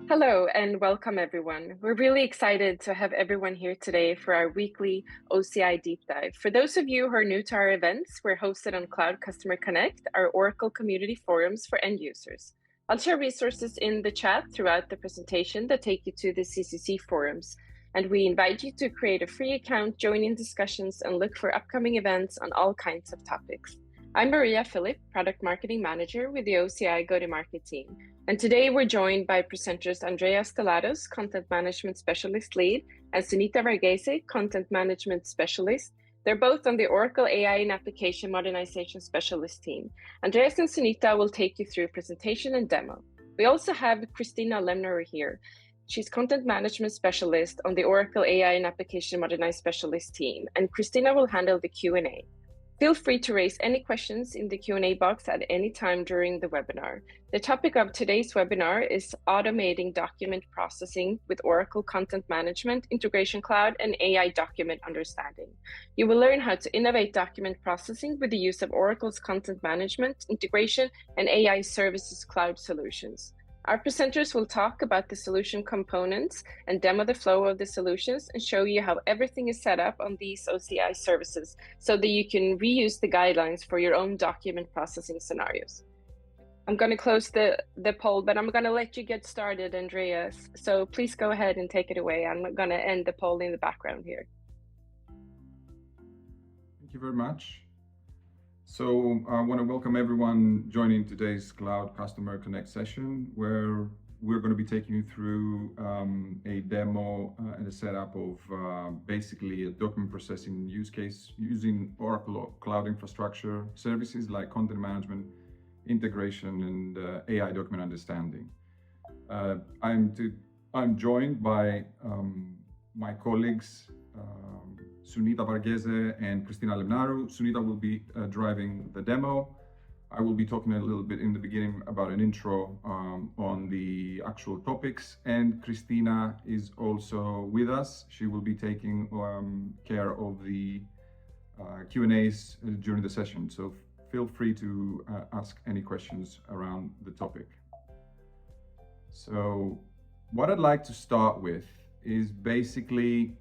Hello and welcome everyone. We're really excited to have everyone here today for our weekly OCI deep dive. For those of you who are new to our events, we're hosted on Cloud Customer Connect, our Oracle community forums for end users. I'll share resources in the chat throughout the presentation that take you to the CCC forums. And we invite you to create a free account, join in discussions, and look for upcoming events on all kinds of topics. I'm Maria Philip, Product Marketing Manager with the OCI Go-to-Market team. And today we're joined by presenters Andrea Stellados, Content Management Specialist Lead, and Sunita Varghese, Content Management Specialist. They're both on the Oracle AI and Application Modernization Specialist team. Andreas and Sunita will take you through presentation and demo. We also have Christina Lemner here. She's Content Management Specialist on the Oracle AI and Application Modernization Specialist team, and Christina will handle the Q&A. Feel free to raise any questions in the Q&A box at any time during the webinar. The topic of today's webinar is automating document processing with Oracle Content Management, Integration Cloud, and AI Document Understanding. You will learn how to innovate document processing with the use of Oracle's Content Management, Integration, and AI Services Cloud solutions. Our presenters will talk about the solution components and demo the flow of the solutions and show you how everything is set up on these OCI services so that you can reuse the guidelines for your own document processing scenarios. I'm going to close the poll, but I'm going to let you get started, Andreas. So please go ahead and take it away. I'm going to end the poll in the background here. Thank you very much. So I want to welcome everyone joining today's Cloud Customer Connect session, where we're going to be taking you through a demo and a setup of basically a document processing use case using Oracle Cloud Infrastructure services like content management, integration, and AI document understanding. I'm joined by my colleagues, Sunita Varghese and Christina Lemnaru. Sunita will be driving the demo. I will be talking a little bit in the beginning about an intro on the actual topics, and Christina is also with us. She will be taking care of the Q&As during the session, so feel free to ask any questions around the topic. So what I'd like to start with is basically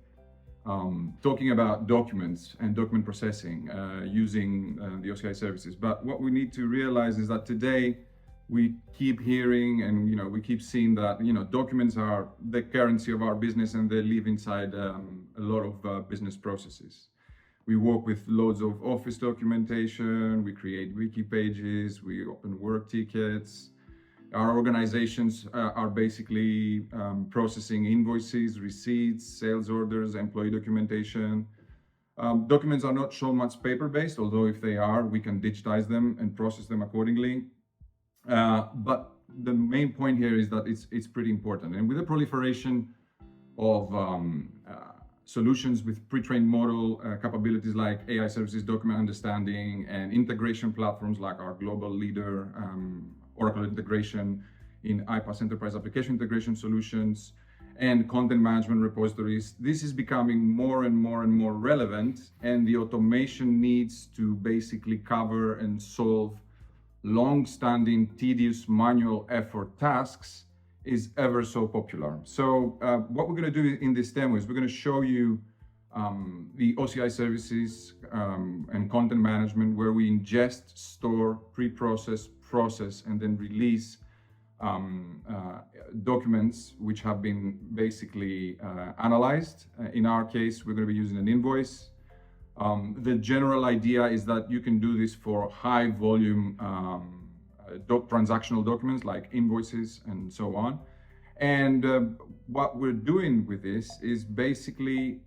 talking about documents and document processing using the OCI services. But what we need to realize is that today we keep hearing and we keep seeing that documents are the currency of our business and they live inside a lot of business processes. We work with loads of office documentation, we create wiki pages, we open work tickets. Our organizations are basically processing invoices, receipts, sales orders, employee documentation. Documents are not so much paper-based, although if they are, we can digitize them and process them accordingly. But the main point here is that it's pretty important. And with the proliferation of solutions with pre-trained model capabilities like AI services, document understanding, and integration platforms like our global leader, Oracle integration in iPaaS enterprise application integration solutions and content management repositories. This is becoming more and more and more relevant, and the automation needs to basically cover and solve long-standing, tedious, manual effort tasks is ever so popular. So what we're going to do in this demo is we're going to show you the OCI services and content management, where we ingest, store, pre-process, process, and then release documents which have been basically analyzed. In our case, we're going to be using an invoice. The general idea is that you can do this for high volume transactional documents like invoices and so on. And what we're doing with this is basically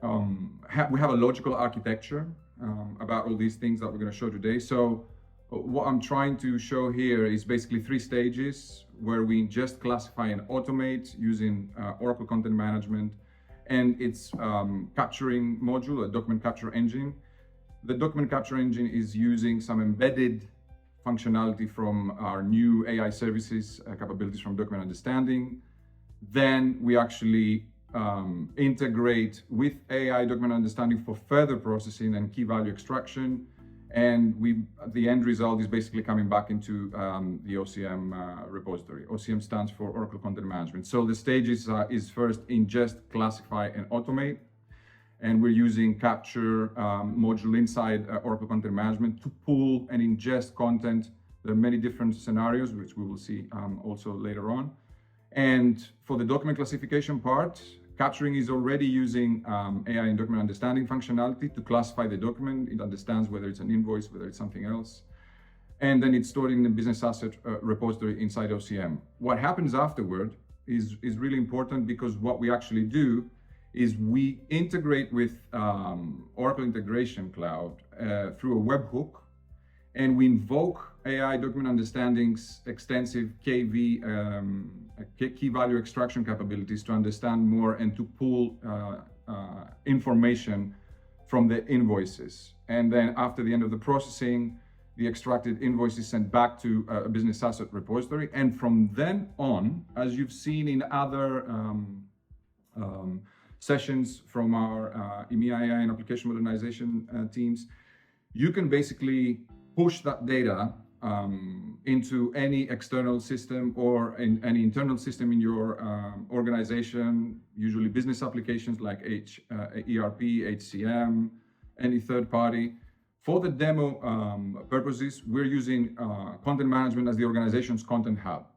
we have a logical architecture about all these things that we're going to show today. So what I'm trying to show here is basically 3 stages where we ingest, classify, and automate using Oracle Content Management and its capturing module, a document capture engine. The document capture engine is using some embedded functionality from our new AI services capabilities from document understanding. Then we actually integrate with AI document understanding for further processing and key value extraction. And the end result is basically coming back into the OCM repository. OCM stands for Oracle Content Management. So the stage is first ingest, classify, and automate. And we're using capture module inside Oracle Content Management to pull and ingest content. There are many different scenarios, which we will see also later on. And for the document classification part, capturing is already using AI and document understanding functionality to classify the document. It understands whether it's an invoice, whether it's something else. And then it's stored in the business asset repository inside OCM. What happens afterward is really important, because what we actually do is we integrate with Oracle Integration Cloud through a webhook, and we invoke AI document understanding's extensive key value extraction capabilities to understand more and to pull information from the invoices. And then after the end of the processing, the extracted invoice is sent back to a business asset repository. And from then on, as you've seen in other sessions from our EMEA AI and application modernization teams, you can basically push that data into any external system or in any internal system in your organization, usually business applications like ERP, HCM, any third party. For the demo purposes, we're using content management as the organization's content hub.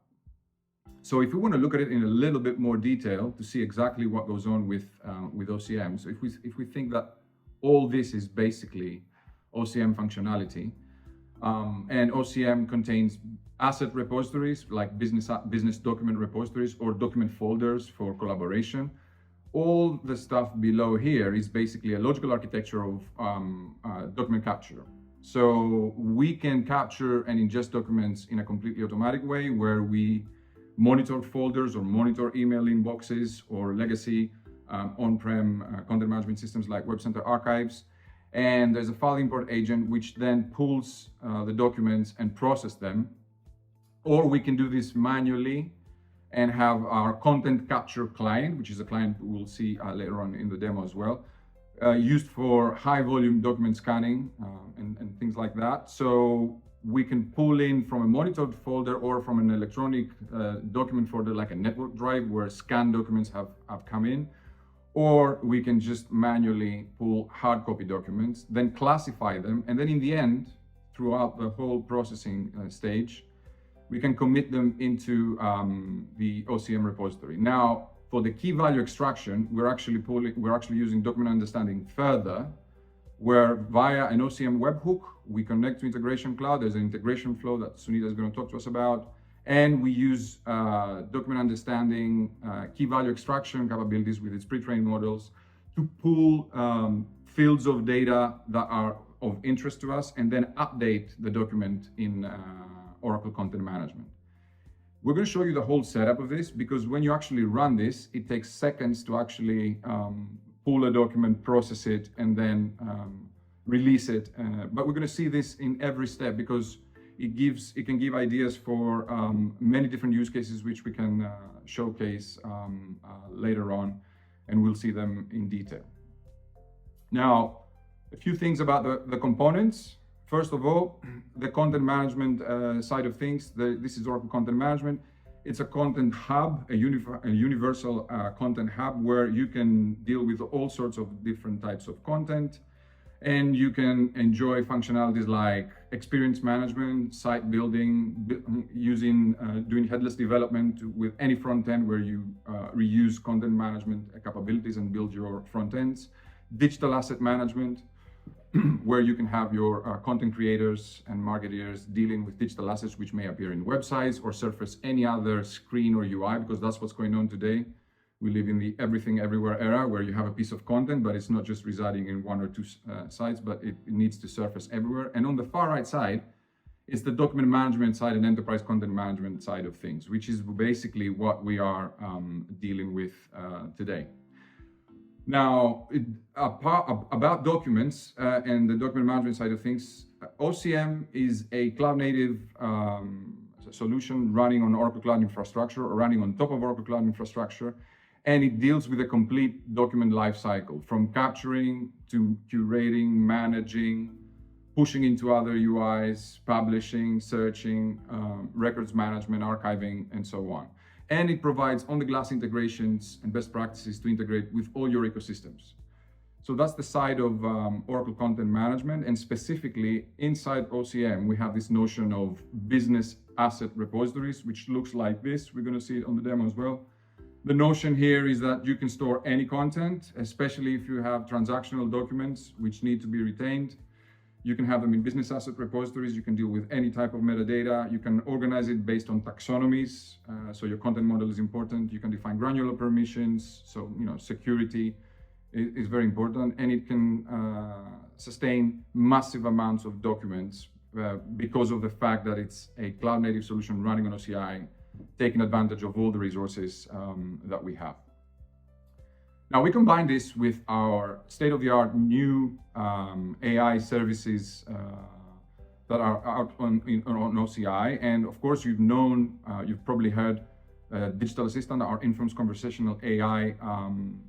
So if we want to look at it in a little bit more detail to see exactly what goes on with OCM, so if we think that all this is basically OCM functionality, and OCM contains asset repositories like business document repositories or document folders for collaboration. All the stuff below here is basically a logical architecture of document capture. So we can capture and ingest documents in a completely automatic way, where we monitor folders or monitor email inboxes or legacy on-prem content management systems like Web Center archives. And there's a file import agent which then pulls the documents and process them. Or we can do this manually and have our content capture client, which is a client we'll see later on in the demo as well, used for high volume document scanning and things like that. So we can pull in from a monitored folder or from an electronic document folder like a network drive where scanned documents have come in. Or we can just manually pull hard copy documents, then classify them, and then in the end, throughout the whole processing stage, we can commit them into the OCM repository. Now, for the key value extraction, we're actually using document understanding further, where via an OCM webhook, we connect to Integration Cloud. There's an integration flow that Sunita is going to talk to us about. And we use document understanding, key value extraction capabilities with its pre-trained models to pull fields of data that are of interest to us and then update the document in Oracle Content Management. We're going to show you the whole setup of this, because when you actually run this, it takes seconds to actually pull a document, process it, and then release it. But we're going to see this in every step, because it can give ideas for many different use cases, which we can showcase later on, and we'll see them in detail. Now, a few things about the components. First of all, the content management side of things. This is Oracle Content Management. It's a content hub, a universal content hub, where you can deal with all sorts of different types of content. And you can enjoy functionalities like experience management, site building, doing headless development with any front end where you reuse content management capabilities and build your front ends. Digital asset management, where you can have your content creators and marketers dealing with digital assets which may appear in websites or surface any other screen or UI, because that's what's going on today. We live in the everything everywhere era, where you have a piece of content, but it's not just residing in one or two sites, but it needs to surface everywhere. And on the far right side is the document management side and enterprise content management side of things, which is basically what we are dealing with today. Now, about documents and the document management side of things, OCM is a cloud-native solution running on Oracle Cloud Infrastructure or running on top of Oracle Cloud Infrastructure. And it deals with a complete document lifecycle, from capturing to curating, managing, pushing into other UIs, publishing, searching, records management, archiving, and so on. And it provides on-the-glass integrations and best practices to integrate with all your ecosystems. So that's the side of Oracle Content Management, and specifically inside OCM, we have this notion of business asset repositories, which looks like this. We're going to see it on the demo as well. The notion here is that you can store any content, especially if you have transactional documents which need to be retained. You can have them in business asset repositories. You can deal with any type of metadata. You can organize it based on taxonomies. So your content model is important. You can define granular permissions. So, security is very important, and it can sustain massive amounts of documents because of the fact that it's a cloud native solution running on OCI, taking advantage of all the resources that we have. Now, we combine this with our state-of-the-art new AI services that are out on OCI. And of course, you've probably heard Digital Assistant, our Informs conversational AI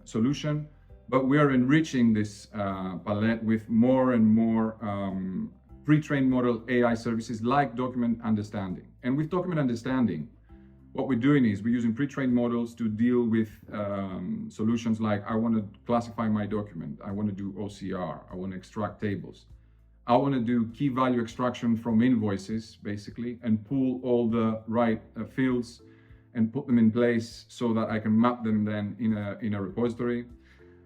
solution. But we are enriching this palette with more and more pre-trained model AI services like document understanding. And with document understanding, what we're doing is we're using pre-trained models to deal with solutions like, I want to classify my document, I want to do OCR, I want to extract tables, I want to do key value extraction from invoices, basically, and pull all the right fields and put them in place so that I can map them then in a repository.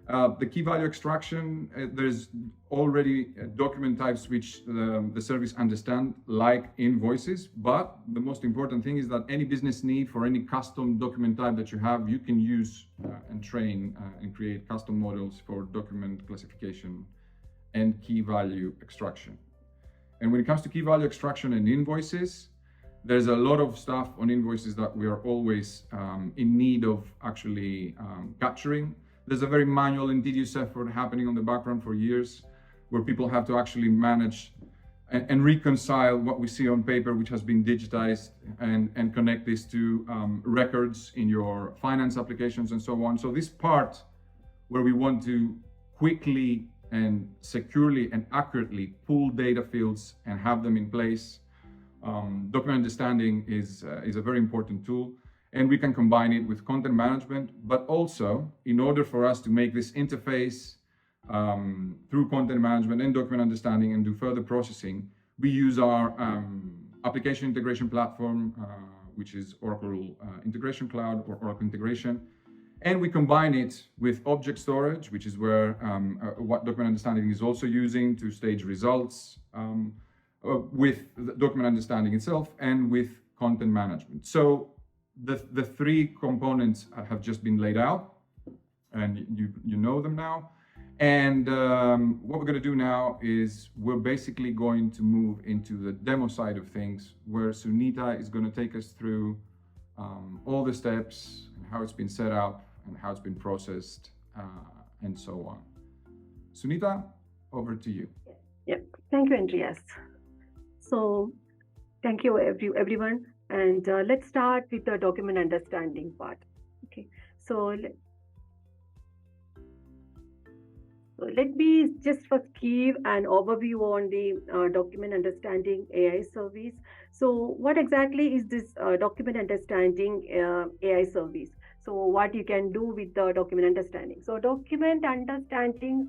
The key value extraction, there's already document types which the service understand, like invoices, but the most important thing is that any business need for any custom document type that you have, you can use and train and create custom models for document classification and key value extraction. And when it comes to key value extraction and invoices, there's a lot of stuff on invoices that we are always in need of actually capturing. There's a very manual and tedious effort happening on the background for years, where people have to actually manage and reconcile what we see on paper, which has been digitized, and connect this to records in your finance applications and so on. So this part where we want to quickly and securely and accurately pull data fields and have them in place, document understanding is a very important tool. And we can combine it with content management, but also in order for us to make this interface through content management and document understanding and do further processing, we use our application integration platform, which is Oracle Integration Cloud or Oracle Integration. And we combine it with object storage, which is where what document understanding is also using to stage results, with the document understanding itself, and with content management. So the three components have just been laid out, and you know them now. And what we're going to do now is we're basically going to move into the demo side of things, where Sunita is going to take us through all the steps and how it's been set up and how it's been processed and so on. Sunita, over to you. Yep. Thank you, Andreas. So thank you, everyone. And let's start with the document understanding part. Okay, so let me just first give an overview on the document understanding AI service. So what exactly is this document understanding AI service? So what you can do with the document understanding. So document understanding,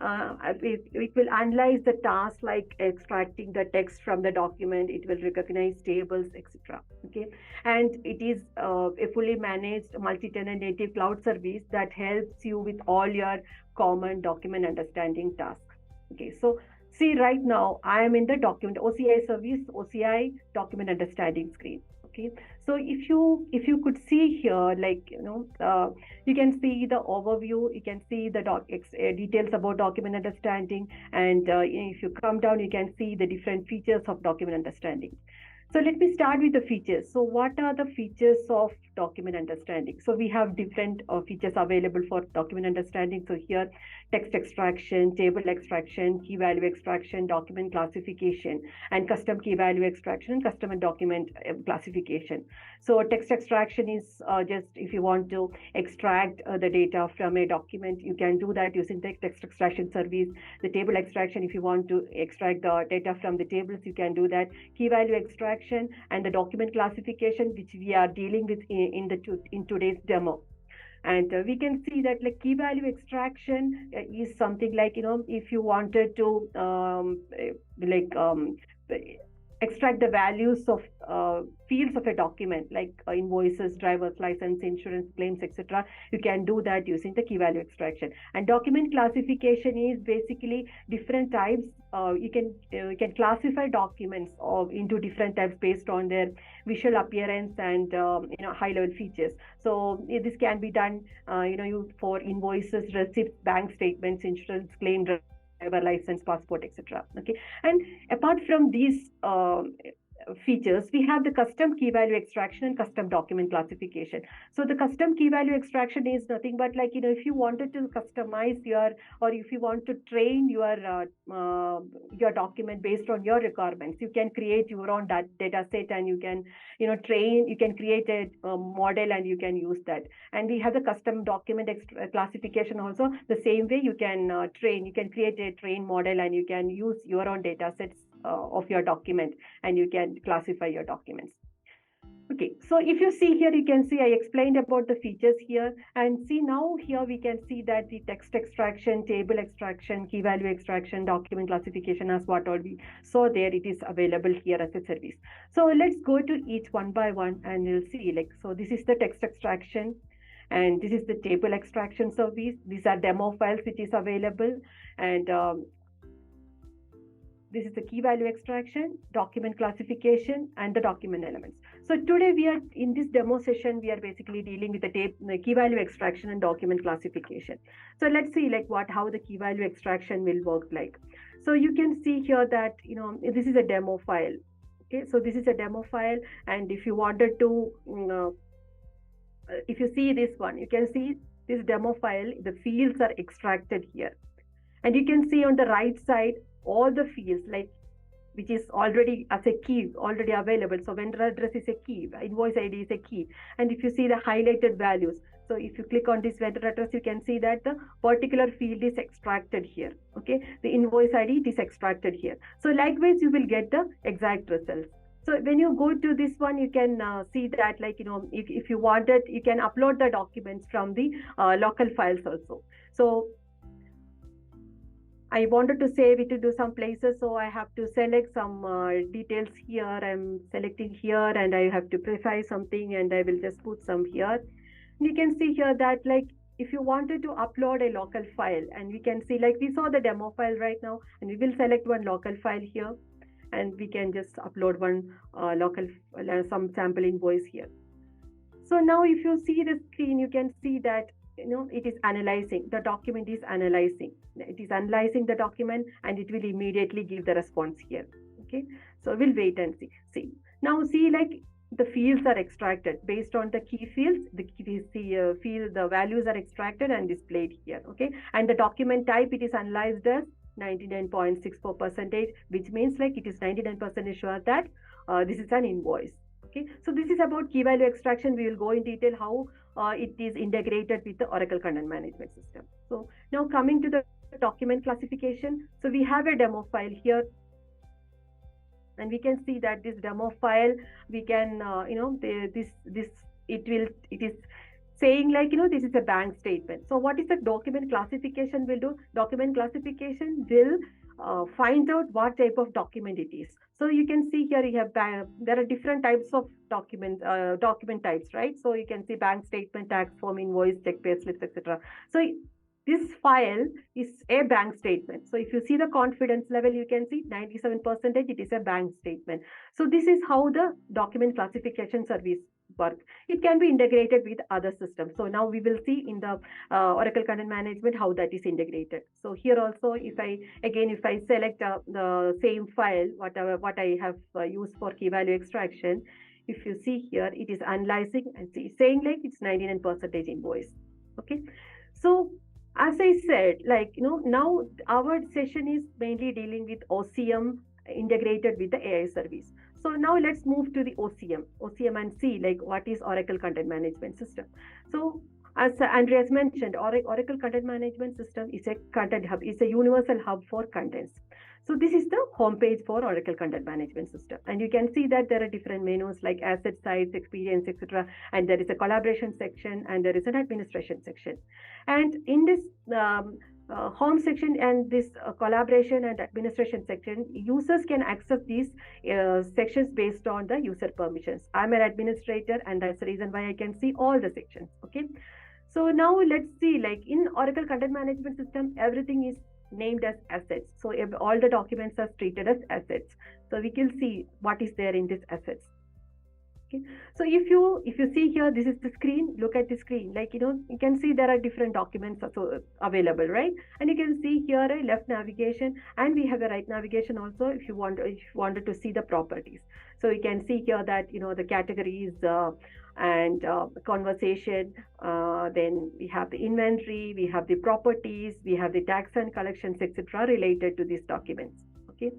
it will analyze the tasks like extracting the text from the document. It will recognize tables, etc. Okay, and it is a fully managed multi-tenant native cloud service that helps you with all your common document understanding tasks. Okay, so see, right now I am in the document OCI service, OCI document understanding screen. Okay, so if you could see here, like, you can see the overview, you can see the details about document understanding, and if you come down, you can see the different features of document understanding. So let me start with the features. So what are the features of document understanding? So we have different features available for document understanding. So here text extraction, table extraction, key value extraction, document classification, and custom key value extraction and custom document classification. So text extraction is just if you want to extract the data from a document, you can do that using the text extraction service. The table extraction, if you want to extract the data from the tables, you can do that. Key value extraction and the document classification, which we are dealing with in today's demo. And we can see that like key value extraction is something like, if you wanted to extract the values of fields of a document like invoices, driver's license, insurance claims, etc. You can do that using the key value extraction. And document classification is basically different types. You can classify documents into different types based on their visual appearance and high level features. So this can be done for invoices, receipts, bank statements, insurance claim, driver license, passport, etc. Okay, and apart from these features, we have the custom key value extraction and custom document classification. So the custom key value extraction is nothing but like, if you wanted to customize or if you want to train your document based on your requirements, you can create your own data set, and you can you can create a model and you can use that. And we have the custom document classification also. The same way you can create a train model, and you can use your own data sets of your document, and you can classify your documents. Okay, so if you see here, you can see I explained about the features here, and see now here we can see that the text extraction, table extraction, key value extraction, document classification, as what all we saw there, it is available here as a service. So let's go to each one by one, and you'll see so this is the text extraction, and this is the table extraction service. These are demo files which is available, and this is the key value extraction, document classification, and the document elements. So today we are in this demo session, we are basically dealing with the key value extraction and document classification. So let's see how the key value extraction will work like. So you can see here that this is a demo file. Okay, so this is a demo file, and if you wanted to if you see this one, you can see this demo file, the fields are extracted here, and you can see on the right side all the fields which is already as a key already available. So vendor address is a key, invoice ID is a key, and if you see the highlighted values, so if you click on this vendor address, you can see that the particular field is extracted here. Okay, the invoice ID is extracted here. So likewise you will get the exact results. So when you go to this one, you can see that if you wanted, you can upload the documents from the local files also. So I wanted to save it to some places, so I have to select some details here. I'm selecting here, and I have to precise something, and I will just put some here. And you can see here that if you wanted to upload a local file, and we can see we saw the demo file right now, and we will select one local file here, and we can just upload one local some sample invoice here. So now if you see the screen, you can see that it is analyzing, the document is analyzing. It is analyzing the document, and it will immediately give the response here. Okay, so we'll wait and see. Now see the fields are extracted based on the key fields. The field, the values are extracted and displayed here. Okay, and the document type, it is analyzed as 99.64%, which means it is 99% sure that this is an invoice. Okay, so this is about key value extraction. We will go in detail how it is integrated with the Oracle Content Management System. So now coming to the document classification. So we have a demo file here, and we can see that this demo file, we can it is saying this is a bank statement. So what is the document classification will do? Document classification will find out what type of document it is. So you can see here, you have there are different types of document types, right? So you can see bank statement, tax form, invoice, check, pay slips, etc. So this file is a bank statement. So if you see the confidence level, you can see 97% it is a bank statement. So this is how the document classification service works. It can be integrated with other systems. So now we will see in the Oracle Content Management how that is integrated. So here also, if I select the same file, what I have used for key value extraction, if you see here, it is analyzing and saying it's 99% invoice. Okay, so as I said, now our session is mainly dealing with OCM integrated with the AI service. So now let's move to the OCM and see like what is Oracle Content Management System. So as Andreas mentioned, Oracle Content Management System is a content hub, it's a universal hub for contents. So this is the homepage for Oracle Content Management System. And you can see that there are different menus like asset sites, experience, etc. And there is a collaboration section and there is an administration section. And in this home section and this collaboration and administration section, users can access these sections based on the user permissions. I'm an administrator and that's the reason why I can see all the sections. Okay. So now let's see, like in Oracle Content Management System, everything is named as assets. So if all the documents are treated as assets. So we can see what is there in these assets. Okay. So if you see here, this is the screen. Look at the screen. Like you can see there are different documents also available, right? And you can see here a left navigation, and we have a right navigation also. If you wanted to see the properties, so you can see here that the categories and conversation. Then we have the inventory, we have the properties, we have the tax and collections, etc. related to these documents. Okay.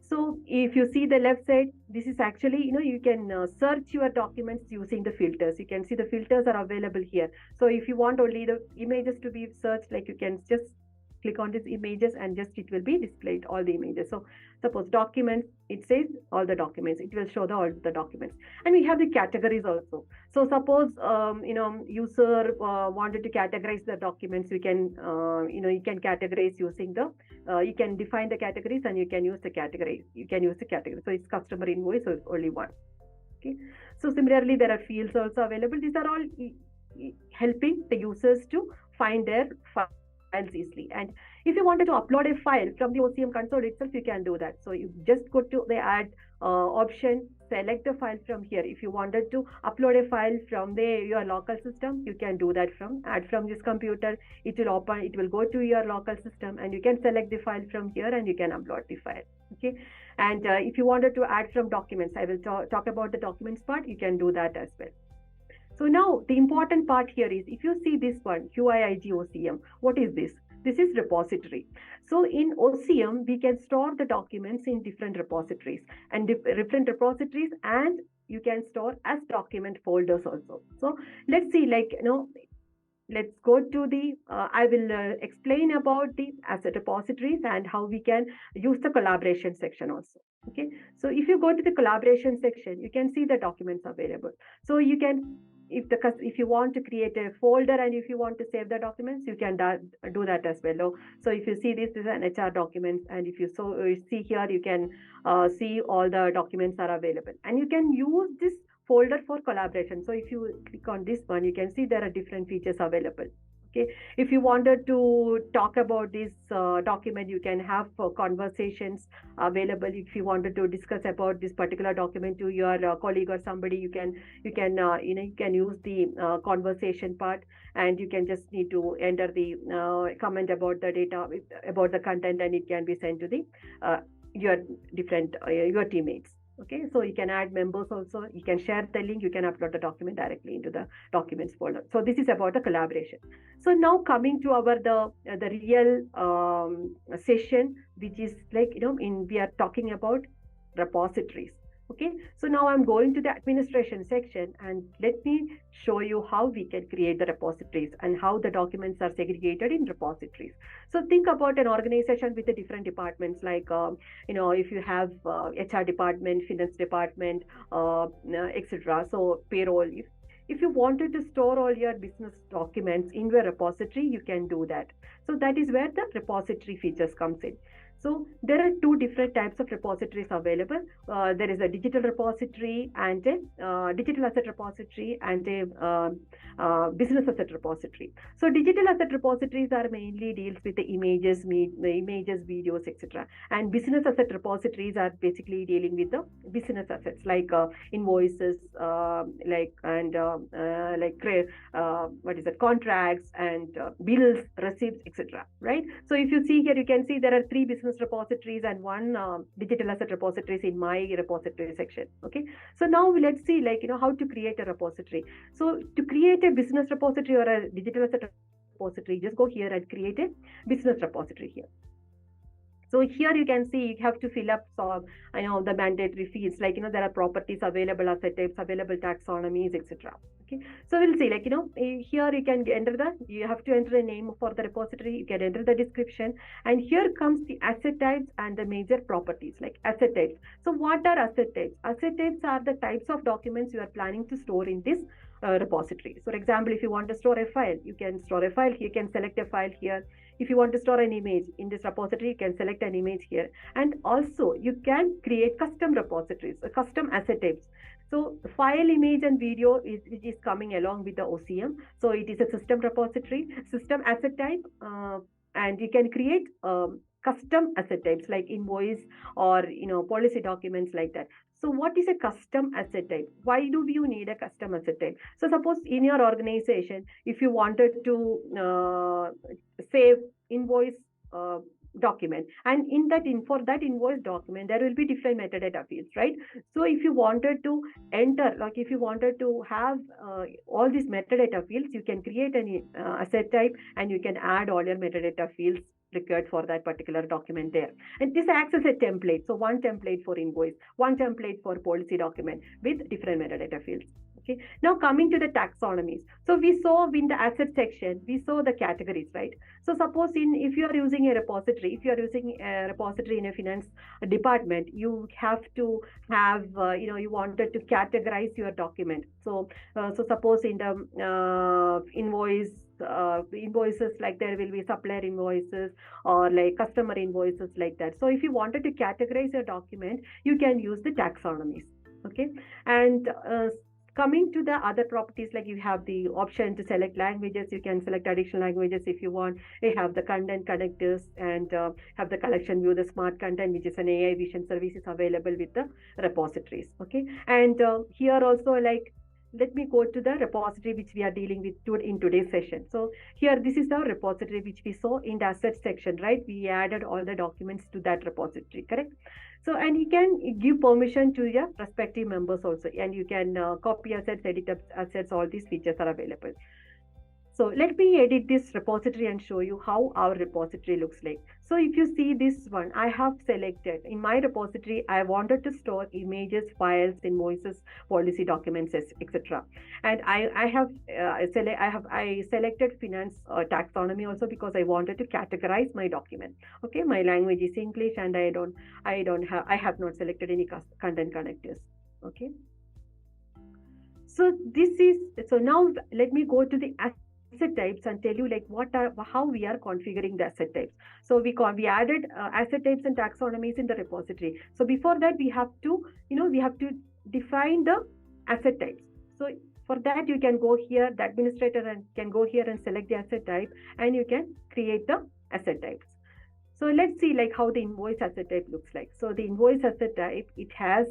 So if you see the left side, this is actually, you can search your documents using the filters. You can see the filters are available here. So if you want only the images to be searched, like you can just click on these images and just it will be displayed all the images. So suppose documents, it says all the documents, it will show all the documents. And we have the categories also. So suppose user wanted to categorize the documents, you can you can categorize using the you can define the categories and you can use the category. So it's customer invoice, so it's only one. Okay. So similarly, there are fields also available. These are all helping the users to find their files easily. And if you wanted to upload a file from the OCM console itself, you can do that. So you just go to the add option, select the file from here. If you wanted to upload a file from your local system, you can do that add from this computer. It will go to your local system and you can select the file from here and you can upload the file. Okay. And if you wanted to add from documents, I will talk about the documents part. You can do that as well. So now the important part here is, if you see this one, QIIG OCM, what is this? This is repository. So in OCM, we can store the documents in different repositories and different repositories, and you can store as document folders also. So let's see, let's go to the, I will explain about the asset repositories and how we can use the collaboration section also. Okay. So if you go to the collaboration section, you can see the documents available. So you can, if you want to create a folder and if you want to save the documents, you can do that as well. So if you see this is an HR document, and if you see here, you can see all the documents are available, and you can use this folder for collaboration. So if you click on this one, you can see there are different features available. Okay. If you wanted to talk about this document, you can have conversations available. If you wanted to discuss about this particular document to your colleague or somebody, you can use the conversation part, and you can just need to enter the comment about the data, about the content, and it can be sent to the your teammates. Okay, so you can add members also, you can share the link, you can upload the document directly into the documents folder. So this is about the collaboration. So now coming to the real session, which is we are talking about repositories. Okay, so now I'm going to the administration section, and let me show you how we can create the repositories and how the documents are segregated in repositories. So think about an organization with the different departments, like if you have HR department, finance department, etc. So payroll. If you wanted to store all your business documents in your repository, you can do that. So that is where the repository features comes in. So there are two different types of repositories available. There is a digital repository and a digital asset repository and a business asset repository. So digital asset repositories are mainly deals with the images, videos, etc. And business asset repositories are basically dealing with the business assets like invoices, contracts and bills, receipts, etc. Right? So if you see here, you can see there are 3 business repositories and 1 digital asset repositories in my repository section. Okay, so now let's see how to create a repository. So to create a business repository or a digital asset repository, just go here and create a business repository here. So here you can see you have to fill up the mandatory fields, like there are properties available, asset types available, taxonomies, etc. Okay, so we'll see, here you can you have to enter a name for the repository, you can enter the description, and here comes the asset types and the major properties, like asset types. So what are asset types? Asset types are the types of documents you are planning to store in this repository. So for example, if you want to store a file, you can store a file, you can select a file here. If you want to store an image in this repository, you can select an image here. And also you can create custom repositories, custom asset types. So file, image, and video is coming along with the OCM. So it is a system repository, system asset type, and you can create custom asset types like invoice or policy documents like that. So what is a custom asset type? Why do you need a custom asset type? So suppose in your organization, if you wanted to save invoice document, and for that invoice document there will be different metadata fields, right? So if you wanted to enter, if you wanted to have all these metadata fields, you can create an asset type and you can add all your metadata fields required for that particular document there. And this acts as a template. So one template for invoice, one template for policy document with different metadata fields. Okay. Now coming to the taxonomies. So we saw in the asset section, we saw the categories, right? So suppose if you are using a repository, if you are using a repository in a finance department, you have to have, you wanted to categorize your document. So suppose in the invoices, like there will be supplier invoices or like customer invoices like that. So if you wanted to categorize your document, you can use the taxonomies. Okay. And coming to the other properties, like you have the option to select languages, you can select additional languages if you want. You have the content connectors and have the collection view, the smart content, which is an AI vision service is available with the repositories. Okay. And here also, let me go to the repository which we are dealing with in today's session. So here, this is the repository which we saw in the asset section, right? We added all the documents to that repository, correct? So, and you can give permission to your respective members also, and you can copy assets, edit assets, all these features are available. So let me edit this repository and show you how our repository looks like. So if you see this one, I have selected in my repository, I wanted to store images, files, invoices, policy documents, etc. And I selected finance taxonomy also because I wanted to categorize my document. Okay, my language is English, and I have not selected any content connectors. Okay. So now let me go to the asset types and tell you how we are configuring the asset types. So we added asset types and taxonomies in the repository. So before that, we have to define the asset types. So for that, you can go here, the administrator can go here and select the asset type, and you can create the asset types. So let's see how the invoice asset type looks like. So the invoice asset type, it has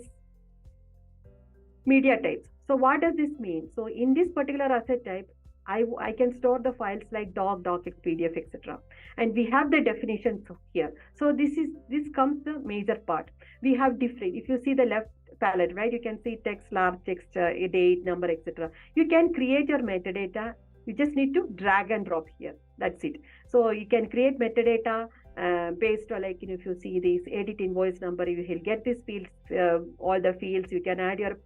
media types. So what does this mean? So in this particular asset type, I can store the files like doc, docx, PDF, etc. And we have the definitions here. So this comes the major part. We have different, if you see the left palette, right, you can see text, large text, date, number, etc. You can create your metadata. You just need to drag and drop here. That's it. So you can create metadata based on if you see this edit invoice number, you will get these fields, all the fields. You can add your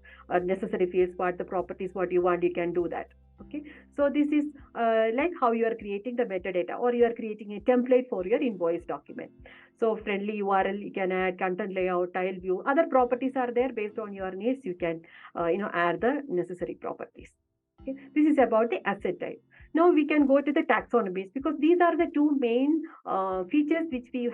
necessary fields, what the properties, what you want, you can do that. Okay, so this is how you are creating the metadata, or you are creating a template for your invoice document. So friendly URL, you can add content layout, tile view, other properties are there based on your needs. You can add the necessary properties. Okay, this is about the asset type. Now we can go to the taxonomies, because these are the two main features which we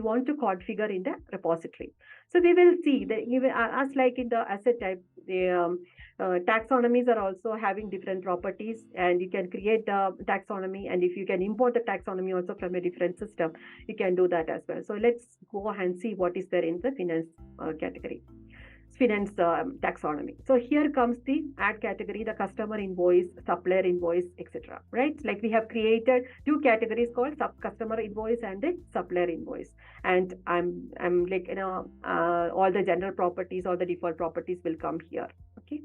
want to configure in the repository. So we will see that as like in the asset type, the taxonomies are also having different properties, and you can create the taxonomy, and if you can import the taxonomy also from a different system, you can do that as well. So let's go and see what is there in the finance category. Finance taxonomy. So here comes the add category, the customer invoice, supplier invoice, etc. Right? Like we have created two categories called customer invoice and the supplier invoice. And I'm all the general properties, all the default properties will come here. Okay.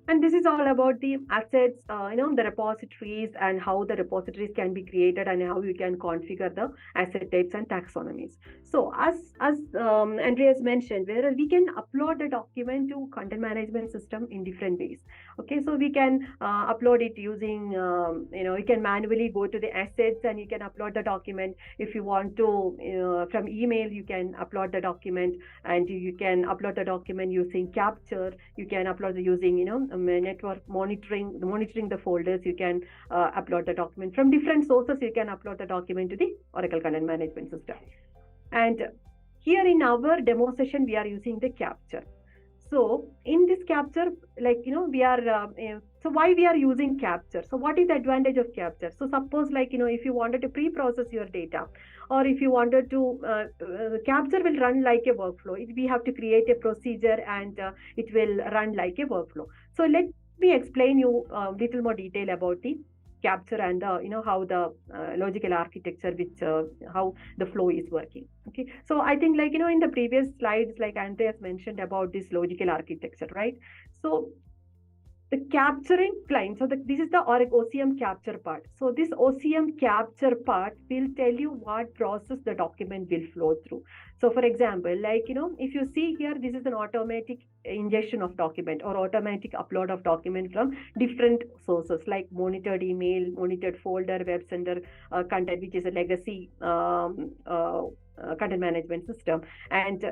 And this is all about the assets, the repositories and how the repositories can be created and how you can configure the asset types and taxonomies. So as Andreas mentioned, where we can upload the document to content management system in different ways. Okay, so we can upload it using, you can manually go to the assets and you can upload the document. If you want to, from email, you can upload the document, and you can upload the document using capture. You can upload the using, network monitoring the folders. You can upload the document from different sources. You can upload the document to the Oracle Content Management System. And here in our demo session, we are using the capture. So in this capture, we are, so why we are using capture? So what is the advantage of capture? So suppose if you wanted to pre-process your data, or if you wanted to, capture will run like a workflow. We have to create a procedure and it will run like a workflow. So let me explain you a little more detail about the capture and how the logical architecture, which how the flow is working. Okay, so I think in the previous slides, like Andreas mentioned about this logical architecture, right? So the capturing client, so this is the OCM capture part. So this OCM capture part will tell you what process the document will flow through. So for example, if you see here, this is an automatic ingestion of document or automatic upload of document from different sources like monitored email, monitored folder, web sender content, which is a legacy content management system. And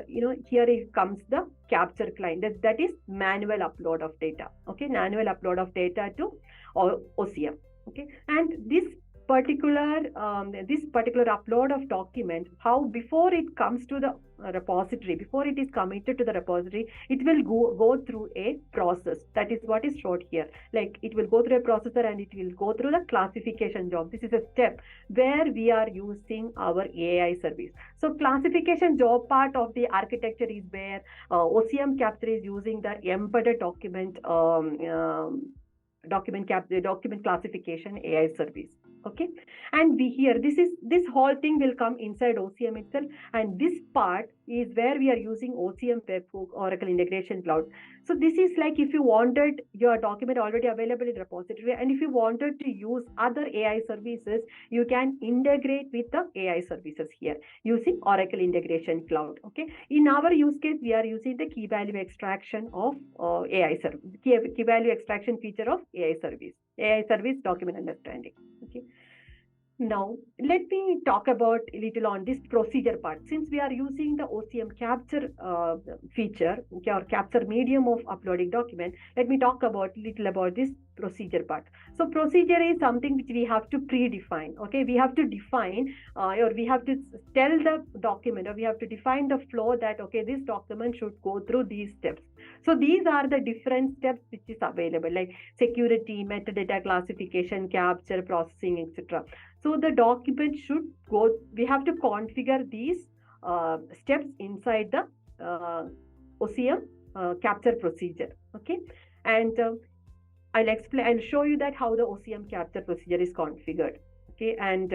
here it comes the capture client, that is manual upload of data. Okay, manual upload of data to OCM. Okay, and this particular upload of document, how before it comes to the repository, before it is committed to the repository, it will go through a process. That is what is showed here. Like it will go through a processor and it will go through the classification job. This is a step where we are using our AI service. So classification job part of the architecture is where OCM capture is using the embedded document document classification AI service. Okay, and we here, this whole thing will come inside OCM itself, and this part is where we are using OCM webhook, Oracle Integration Cloud. So this is like if you wanted your document already available in repository, and if you wanted to use other AI services, you can integrate with the AI services here using Oracle Integration Cloud. Okay, in our use case, we are using the key value extraction of AI service, key value extraction feature of AI service document understanding. Okay. Now, let me talk about a little on this procedure part. Since we are using the OCM capture feature, or capture medium of uploading document, let me talk about little about this procedure part. So procedure is something which we have to predefine. Okay, we have to define or we have to tell the document, or we have to define the flow that, okay, this document should go through these steps. So these are the different steps which is available, like security, metadata classification, capture, processing, etc. So the document should go, we have to configure these steps inside the OCM capture procedure. Okay, and I'll show you that how the OCM capture procedure is configured. Okay, and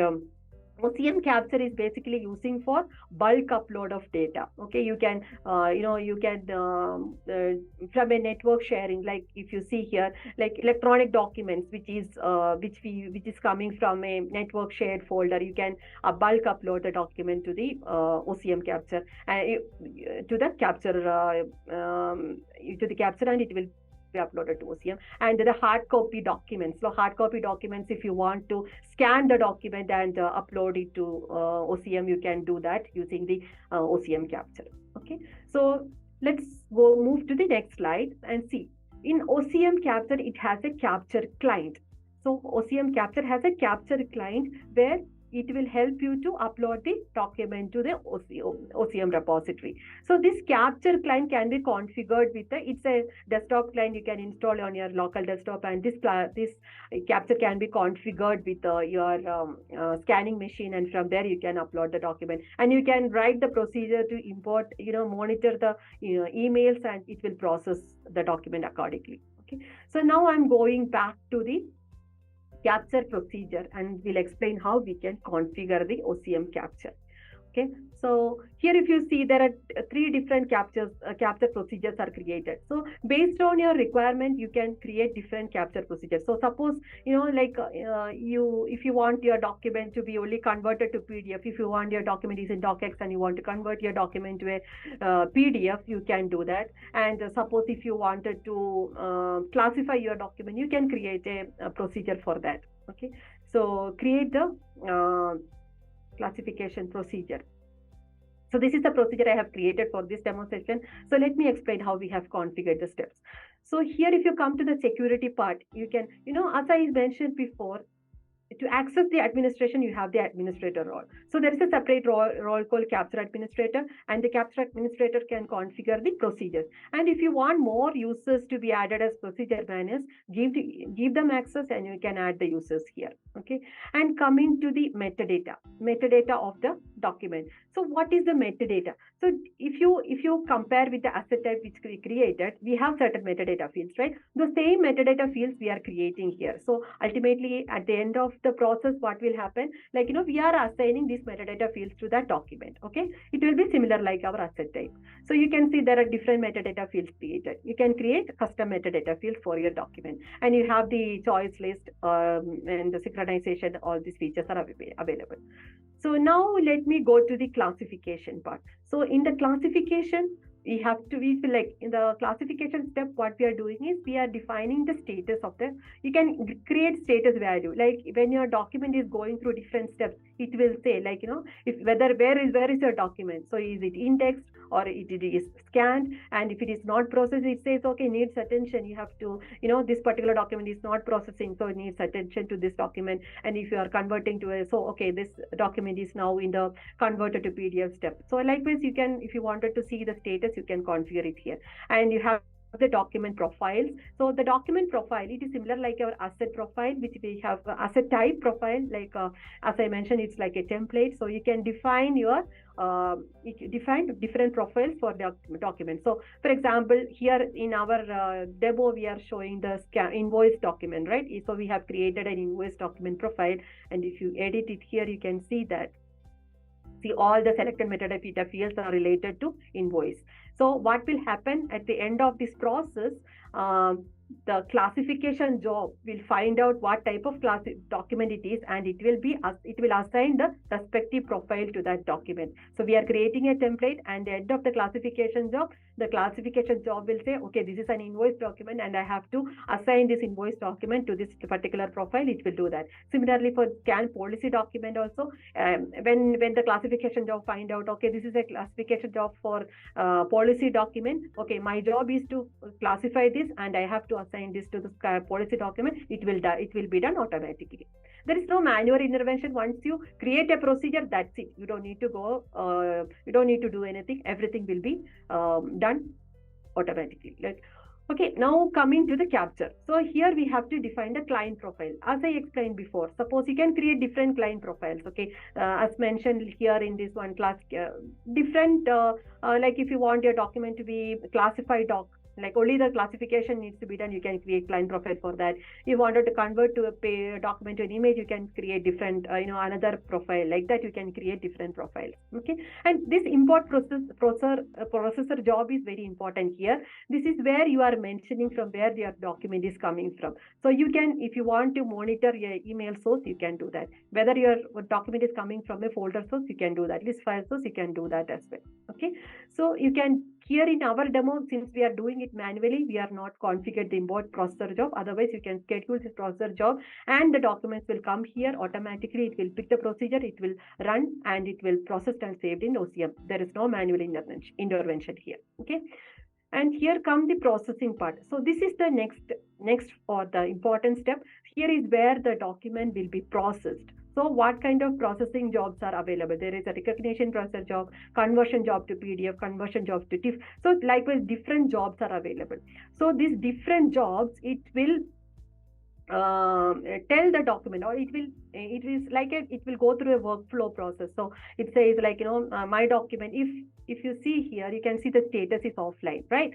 OCM capture is basically using for bulk upload of data. Okay, you can from a network sharing, like if you see here, like electronic documents, which is coming from a network shared folder, you can bulk upload the document to the OCM capture to the capture, and it will be uploaded to OCM. And the hard copy documents. So hard copy documents, if you want to scan the document and upload it to OCM, you can do that using the OCM capture. Okay, so let's move to the next slide and see. In OCM capture, it has a capture client. So OCM capture has a capture client where it will help you to upload the document to the OCM repository. So this capture client can be configured with it's a desktop client you can install on your local desktop, and this capture can be configured with your scanning machine, and from there you can upload the document, and you can write the procedure to import, monitor the emails, and it will process the document accordingly. Okay, so now I'm going back to the capture procedure, and we'll explain how we can configure the OCM capture. Okay, so here if you see, there are three different capture procedures are created. So based on your requirement, you can create different capture procedures. So suppose, like if you want your document to be only converted to PDF, if you want your document is in docx and you want to convert your document to a PDF, you can do that. And suppose if you wanted to classify your document, you can create a procedure for that. Okay, so create the classification procedure. So this is the procedure I have created for this demo session. So let me explain how we have configured the steps. So here, if you come to the security part, you can, as I mentioned before, to access the administration, you have the administrator role. So there is a separate role called capture administrator, and the capture administrator can configure the procedures. And if you want more users to be added as procedure managers, give them access and you can add the users here. Okay, and coming to the metadata of the document. So what is the metadata? So if you compare with the asset type which we created, we have certain metadata fields, right? The same metadata fields we are creating here. So ultimately, at the end of the process, what will happen, like, we are assigning these metadata fields to that document. Okay, it will be similar like our asset type. So you can see there are different metadata fields created. You can create custom metadata fields for your document, and you have the choice list and the synchronization. All these features are available. So now let me go to the classification part. So in the classification, we feel like in the classification step, what we are doing is we are defining the status of the, you can create status value. Like when your document is going through different steps, it will say like, if where is your document? So is it indexed or it is scanned? And if it is not processed, it says, okay, needs attention. You have to, this particular document is not processing, so it needs attention to this document. And if you are converting to okay, this document is now in the converted to PDF step. So likewise, you can, if you wanted to see the status, you can configure it here. And you have the document profiles. So the document profile, it is similar like our asset profile, which we have asset type profile, like as I mentioned, it's like a template. So you can define your different profiles for the document. So for example, here in our demo, we are showing the invoice document, right? So we have created an invoice document profile, and if you edit it here, you can see that. See, all the selected metadata fields are related to invoice. So what will happen at the end of this process, the classification job will find out what type of document it is, and it will assign the respective profile to that document. So we are creating a template, and at the end of the classification job will say, okay, this is an invoice document and I have to assign this invoice document to this particular profile. It will do that. Similarly, for scan policy document also, when the classification job find out, okay, this is a classification job for policy document. Okay, my job is to classify this and I have to assign this to the policy document. It will be done automatically. There is no manual intervention. Once you create a procedure, that's it. You don't need to go, you don't need to do anything. Everything will be done automatically. Okay, now coming to the capture. So here we have to define the client profile. As I explained before, suppose you can create different client profiles. Okay, as mentioned here in this one class, different, like if you want your document to be classified like only the classification needs to be done, you can create client profile for that. You wanted to convert to a document to an image, you can create different, another profile. Like that, you can create different profiles. Okay, and this import processor job is very important here. This is where you are mentioning from where your document is coming from. So you can, if you want to monitor your email source, you can do that. Whether your document is coming from a folder source, you can do that. List file source, you can do that as well. Okay, so you can, here in our demo, since we are doing it manually, we are not configured the import processor job. Otherwise, you can schedule this processor job and the documents will come here automatically. It will pick the procedure, it will run, and it will process and saved in OCM. There is no manual intervention here. Okay, and here come the processing part. So this is the next or the important step. Here is where the document will be processed. So what kind of processing jobs are available? There is a recognition processor job, conversion job to PDF, conversion job to TIFF. So likewise, different jobs are available. So these different jobs, it will tell the document, or it will go through a workflow process. So it says like, my document, if you see here, you can see the status is offline, right?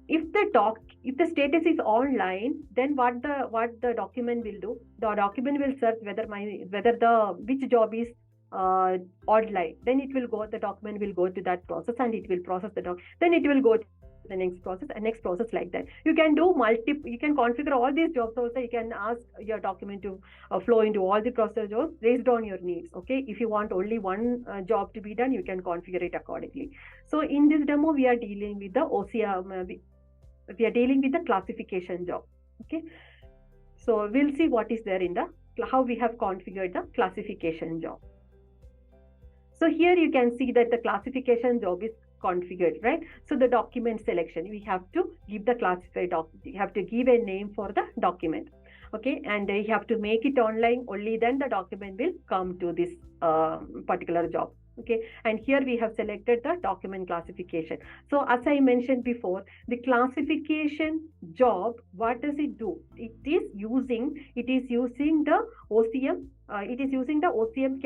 If the status is online, then what the document will do? The document will search which job is odd line, then it will go, the document will go to that process and it will process the then it will go to the next process and next process, like that. You can do you can configure all these jobs also. You can ask your document to flow into all the process jobs based on your needs. Okay, if you want only one job to be done, you can configure it accordingly. So in this demo, we are dealing with the OCR, we are dealing with the classification job. Okay, so we'll see what is there in the, how we have configured the classification job. So here you can see that the classification job is configured, right? So the document selection, we have to give the classified document, you have to give a name for the document. Okay, and you have to make it online, only then the document will come to this particular job. Okay, and here we have selected the document classification. So as I mentioned before, the classification job, what does it do? It is using the OCM, it is using the OCM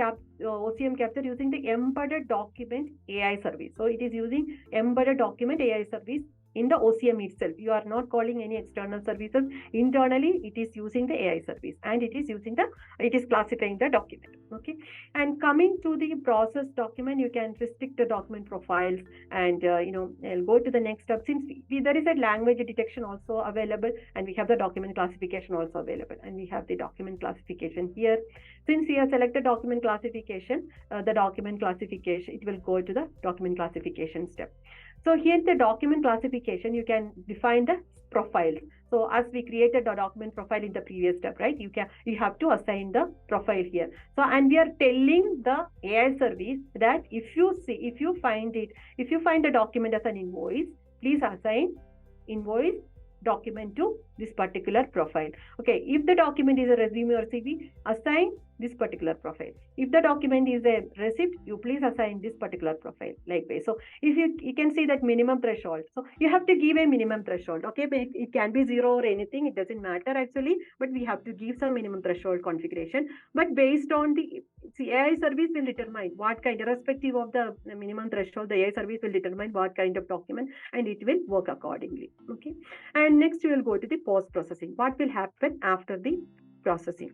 capture using the embedded document AI service. So it is using embedded document AI service in the OCM itself. You are not calling any external services. Internally, it is using the AI service, and it is classifying the document. Okay, and coming to the process document, you can restrict the document profiles, and I'll go to the next step. Since there is a language detection also available, and we have the document classification also available, and we have the document classification here. Since we have selected document classification, it will go to the document classification step. So here the document classification, you can define the profiles. So as we created the document profile in the previous step, right? You have to assign the profile here. So, and we are telling the AI service that if you find the document as an invoice, please assign invoice document to this particular profile. Okay, if the document is a resume or CV, assign this particular profile. If the document is a receipt, you please assign this particular profile, like this. So if you can see that minimum threshold, so you have to give a minimum threshold. Okay, but it can be 0 or anything, it doesn't matter actually, but we have to give some minimum threshold configuration. But based on the AI service will determine what kind, irrespective of the minimum threshold, the AI service will determine what kind of document, and it will work accordingly. Okay, and next we will go to the post processing. What will happen after the processing?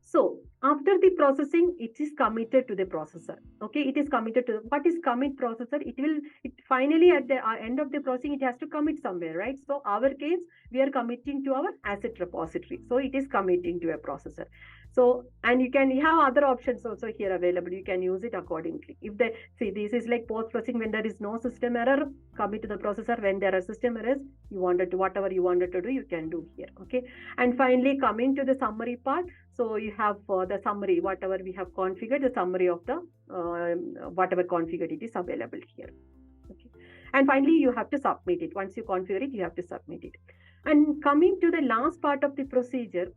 So after the processing, it is committed to the processor. Okay, it is committed to what is commit processor. It finally at the end of the processing, it has to commit somewhere, right? So our case, we are committing to our asset repository. So it is committing to a processor. So, and you have other options also here available. You can use it accordingly. If they see, this is like post processing when there is no system error, commit to the processor. When there are system errors, whatever you wanted to do, you can do here. Okay, and finally coming to the summary part. So you have the summary, whatever we have configured, the summary of the whatever configured, it is available here. Okay, and finally you have to submit it. Once you configure it, you have to submit it. And coming to the last part of the procedure,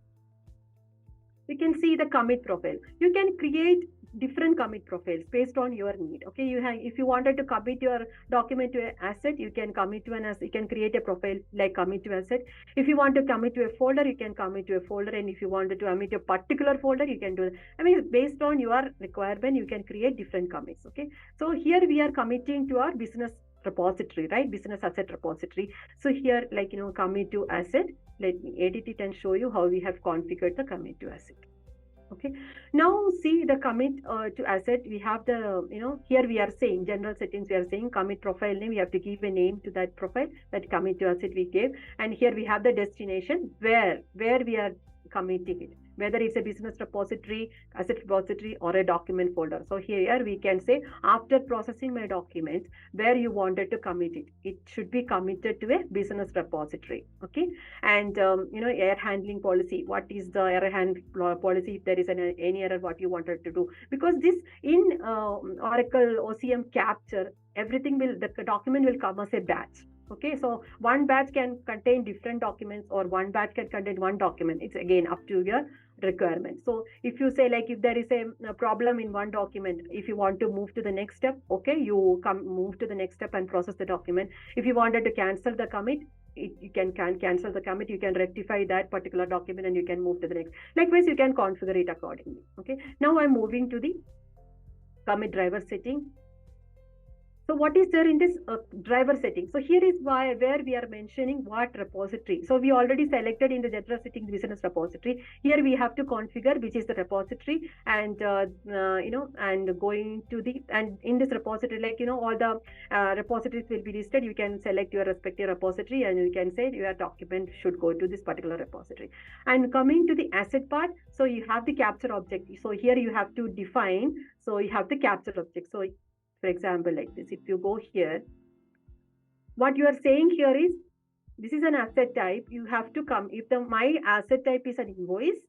you can see the commit profile. You can create different commit profiles based on your need. Okay, if you wanted to commit your document to an asset, you can commit to an asset. You can create a profile like commit to asset. If you want to commit to a folder, you can commit to a folder, and if you wanted to commit a particular folder, you can do it. I mean, based on your requirement, you can create different commits. Okay, so here we are committing to our business repository, right? Business asset repository. So here, like, commit to asset. Let me edit it and show you how we have configured the commit to asset. Okay, now see the commit to asset. We have the, here we are saying general settings, we are saying commit profile name. We have to give a name to that profile, that commit to asset we gave. And here we have the destination where we are committing it, whether it's a business repository, asset repository, or a document folder. So here we can say, after processing my document, where you wanted to commit it, it should be committed to a business repository. Okay, and error handling policy. What is the error handling policy? If there is any error, what you wanted to do, because this in Oracle OCM capture, everything the document will come as a batch. Okay, so one batch can contain different documents, or one batch can contain one document. It's again up to your requirement. So if you say, like, if there is a problem in one document, if you want to move to the next step, okay, you move to the next step and process the document. If you wanted to cancel the commit, you can cancel the commit, you can rectify that particular document, and you can move to the next. Likewise, you can configure it accordingly. Okay, now I'm moving to the commit driver setting. So what is there in this driver setting? So here is where we are mentioning what repository. So we already selected in the general setting business repository. Here we have to configure which is the repository, and and going to the, and in this repository, like all the repositories will be listed. You can select your respective repository and you can say your document should go to this particular repository. And coming to the asset part, so you have the capture object. So here you have to define. So you have the capture object. So for example, like this, if you go here, what you are saying here is this is an asset type. You have to come, if my asset type is an invoice,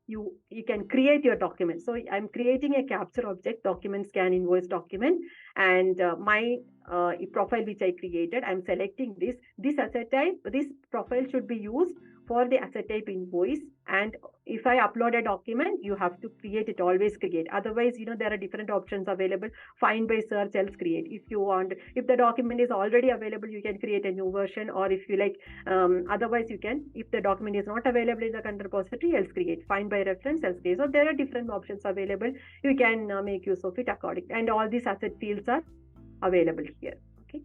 you can create your document. So I'm creating a capture object, document scan invoice document, and my profile which I created, I'm selecting this asset type. This profile should be used for the asset type invoice. And if I upload a document, you have to create it, always create. Otherwise, there are different options available. Find by search, else create. If you want, if the document is already available, you can create a new version, or if you like, otherwise you can, if the document is not available in the current repository, else create. Find by reference, else create. So there are different options available. You can make use of it according, and all these asset fields are available here. Okay.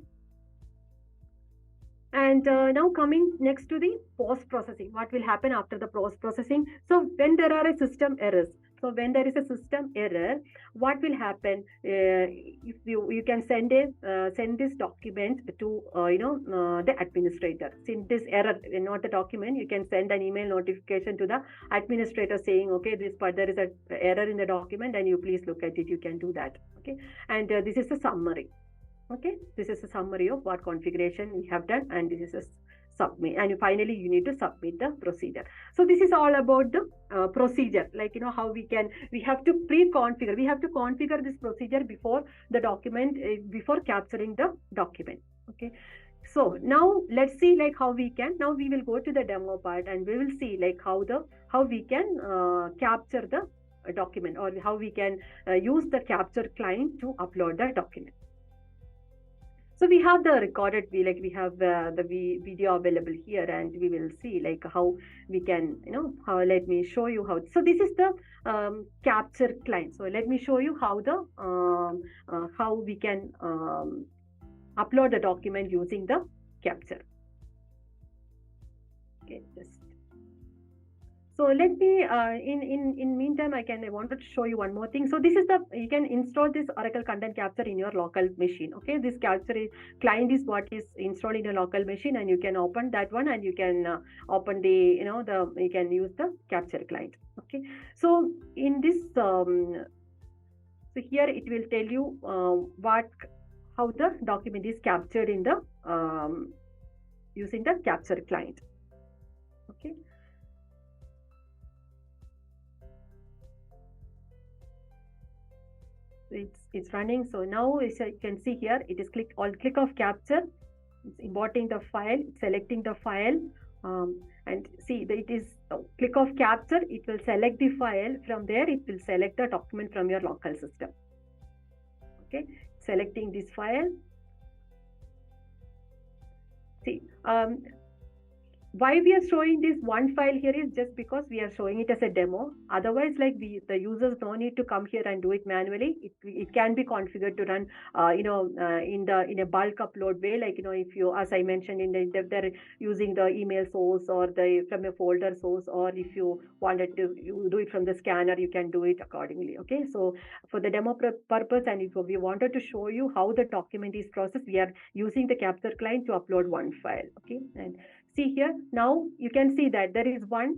And now coming next to the post-processing, what will happen after the post-processing? So when there are system errors, so when there is a system error, what will happen? If you can send this document to the administrator. Since this error, not the document, you can send an email notification to the administrator saying, okay, there is an error in the document, and you please look at it. You can do that. Okay, and this is the summary. Okay, this is a summary of what configuration we have done, and this is a submit, and finally you need to submit the procedure. So this is all about the procedure, like how we have to pre-configure, we have to configure this procedure before the document, before capturing the document. Okay, so now let's see like how we can, now we will go to the demo part, and we will see like how we can capture the document, or how we can use the capture client to upload the document. So we have the recorded, we have the video available here, and we will see like how we can, let me show you how. So this is the capture client. So let me show you how how we can upload the document using the capture. Okay, just. So let me, in meantime, I wanted to show you one more thing. So this is you can install this Oracle Content Capture in your local machine. Okay, this capture client is what is installed in your local machine, and you can open that one, and you can open the, you can use the capture client. Okay, so in this, so here it will tell you how the document is captured in the using the capture client. Okay. It's running. So now you can see here, it is click of capture. It's importing the file, selecting the file, and see that it is click of capture. It will select the file. From there, it will select the document from your local system. Okay, selecting this file. See, why we are showing this one file here is just because we are showing it as a demo. Otherwise, like the users don't need to come here and do it manually. It can be configured to run, in a bulk upload way. Like if you, as I mentioned, if they're using the email source or from a folder source, or if you wanted to do it from the scanner, you can do it accordingly. Okay, so for the demo purpose, and if we wanted to show you how the document is processed, we are using the capture client to upload one file. Okay, and see here, now you can see that there is one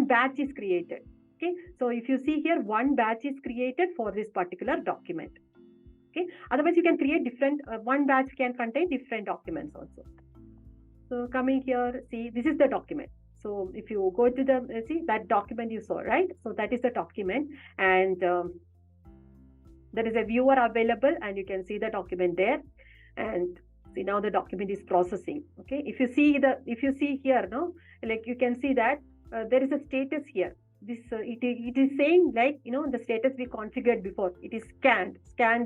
batch is created. Okay, so if you see here, one batch is created for this particular document. Okay, otherwise you can create different, one batch can contain different documents also. So coming here, see, this is the document. So if you go to the, see that document you saw, right? So that is the document, and there is a viewer available, and you can see the document there. And see, now the document is processing. Okay, if you see here, no, like you can see that there is a status here. This it is saying like the status we configured before. It is scanned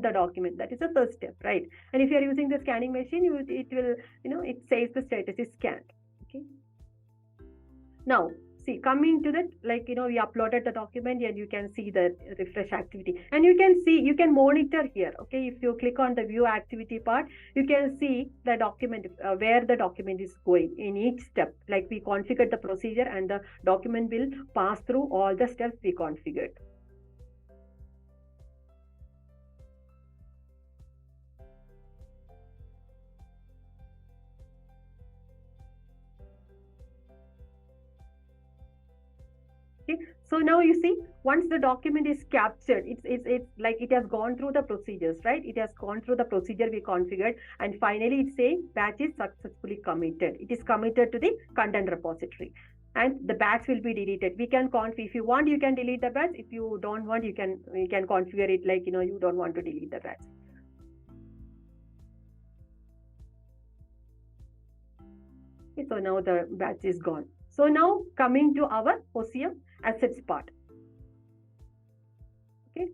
the document. That is the first step, right? And if you are using the scanning machine, it will it says the status is scanned. Okay. Now see, coming to that, like, we uploaded the document and you can see the refresh activity, and you can monitor here. Okay, if you click on the view activity part, you can see the document, where the document is going in each step. Like, we configured the procedure and the document will pass through all the steps we configured. So now you see, once the document is captured, it's like it has gone through the procedures, right? It has gone through the procedure we configured, and finally it's saying batch is successfully committed. It is committed to the content repository, and the batch will be deleted. We can if you want, you can delete the batch. If you don't want, you can configure it like, you don't want to delete the batch. Okay, so now the batch is gone. So now coming to our OCM assets part. Okay.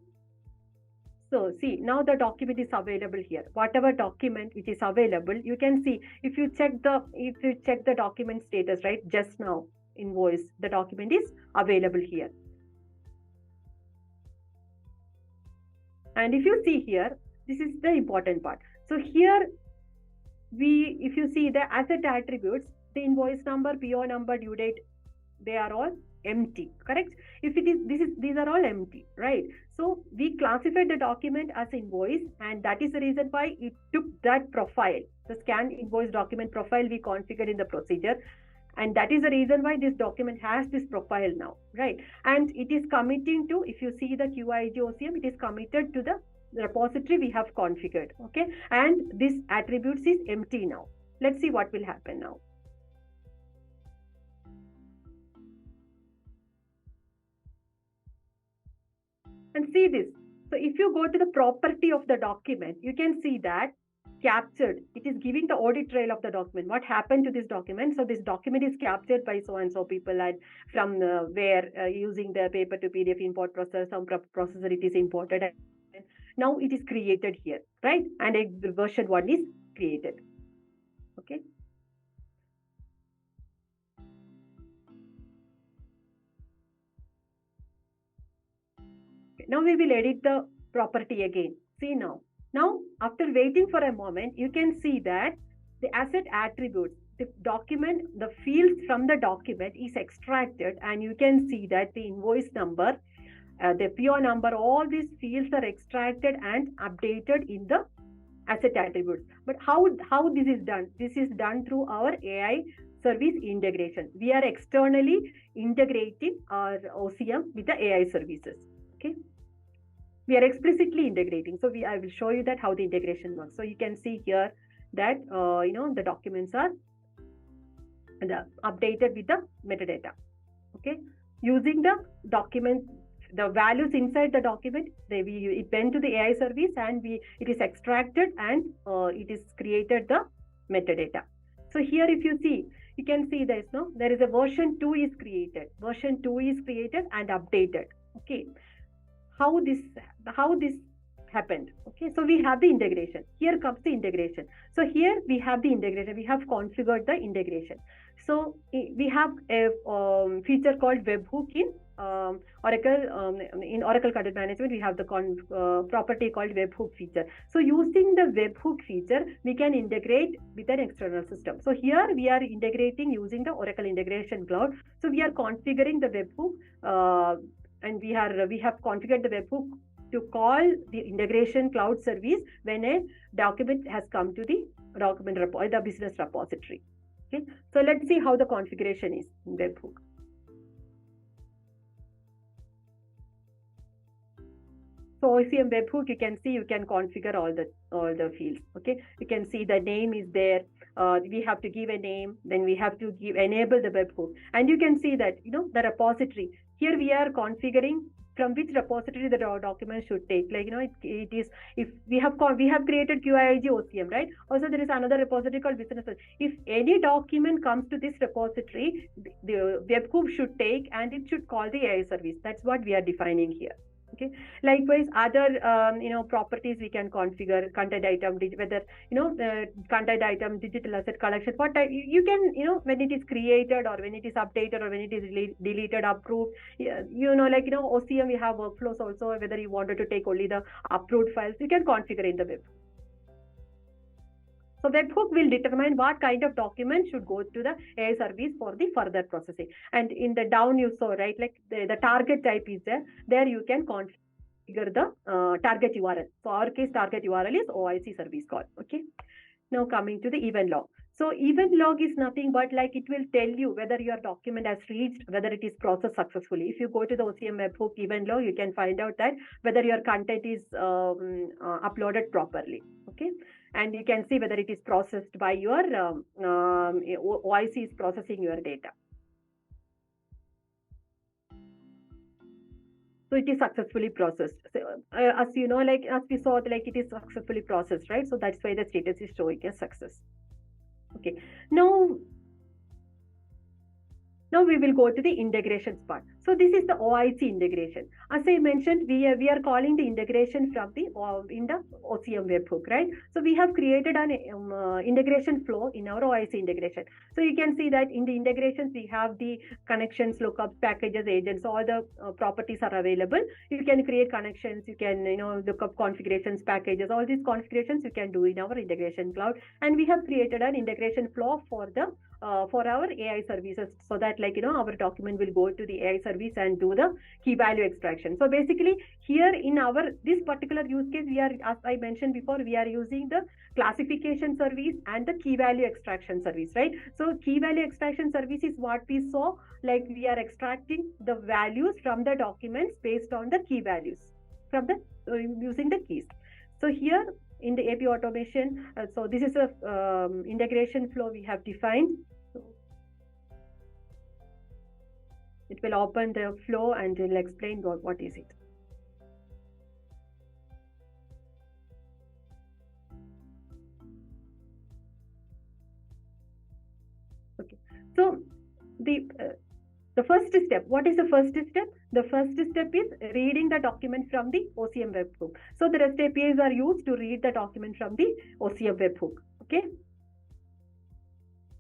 So see, now the document is available here. Whatever document which is available, you can see if you check the document status, right? Just now, invoice, the document is available here. And if you see here, this is the important part. So here if you see the asset attributes, the invoice number, PO number, due date, they are all empty, correct? If it is, these are all empty, right? So we classified the document as invoice, and that is the reason why it took that profile, the scan invoice document profile we configured in the procedure. And that is the reason why this document has this profile now, right? And it is committing to, if you see the QIG OCM, it is committed to the repository we have configured, okay? And this attributes is empty now. Let's see what will happen now. And see this. So if you go to the property of the document, you can see that captured. It is giving the audit trail of the document. What happened to this document? So this document is captured by so and so people, and from where using the paper to PDF import process, some processor it is imported. And now it is created here, right? And a version 1 is created. Okay. Now we will edit the property again. See now. Now, after waiting for a moment, you can see that the asset attributes, the document, the fields from the document is extracted, and you can see that the invoice number, the PO number, all these fields are extracted and updated in the asset attributes. But how this is done? This is done through our AI service integration. We are externally integrating our OCM with the AI services. Okay. We are explicitly integrating. So I will show you that how the integration works. So you can see here that the documents are updated with the metadata. Okay, using the document, the values inside the document, it went to the AI service, and it is extracted, and it is created the metadata. So here, if you see, you can see there is a version 2 is created. Version 2 is created and updated. Okay. How this happened? Okay, so we have the integration. Here comes the integration. So here we have the integration. We have configured the integration. So we have a feature called webhook in Oracle. In Oracle Content Management, we have the property called webhook feature. So using the webhook feature, we can integrate with an external system. So here we are integrating using the Oracle Integration Cloud. So we are configuring the webhook. And we have configured the webhook to call the integration cloud service when a document has come to the the business repository. Okay, so let's see how the configuration is in webhook. So OCM webhook, you can see you can configure all the fields. Okay, you can see the name is there. We have to give a name, then we have to enable the webhook, and you can see that the repository. Here we are configuring from which repository the document should take. Like it is, if we have created QIG OCM, right? Also there is another repository called business. If any document comes to this repository, the webhook should take, and it should call the AI service. That's what we are defining here. Okay. Likewise, other properties we can configure: content item, whether the content item, digital asset collection. What type you can when it is created or when it is updated or when it is deleted, approved. OCM, we have workflows also. Whether you wanted to take only the approved files, you can configure in the web. So webhook will determine what kind of document should go to the AI service for the further processing. And in the down you saw, right, like the target type is there. There you can configure the target URL. So our case target URL is OIC service call. Okay. Now coming to the event log. So event log is nothing but like it will tell you whether your document has reached, whether it is processed successfully. If you go to the OCM webhook event log, you can find out that whether your content is uploaded properly. Okay. And you can see whether it is processed by your OIC is processing your data. So it is successfully processed. So, as you know, like as we saw, like it is successfully processed, right? So that's why the status is showing as success. Okay. Now we will go to the integrations part. So this is the OIC integration. As I mentioned, we are calling the integration from the in the OCM webhook, right? So we have created an integration flow in our OIC integration. So you can see that in the integrations we have the connections, lookups, packages, agents. All the properties are available. You can create connections. You can look up configurations, packages. All these configurations you can do in our integration cloud. And we have created an integration flow for the for our AI services, so that our document will go to the AI service and do the key value extraction. So basically here in our this particular use case, we are, as I mentioned before, we are using the classification service and the key value extraction service, right? So key value extraction service is what we saw, like we are extracting the values from the documents based on the key values from the using the keys. So here in the AP automation, so this is a integration flow we have defined. So it will open the flow and it will explain what is it. Okay, so the first step, what is the first step? The first step is reading the document from the OCM webhook. So the REST APIs are used to read the document from the OCM webhook. Okay.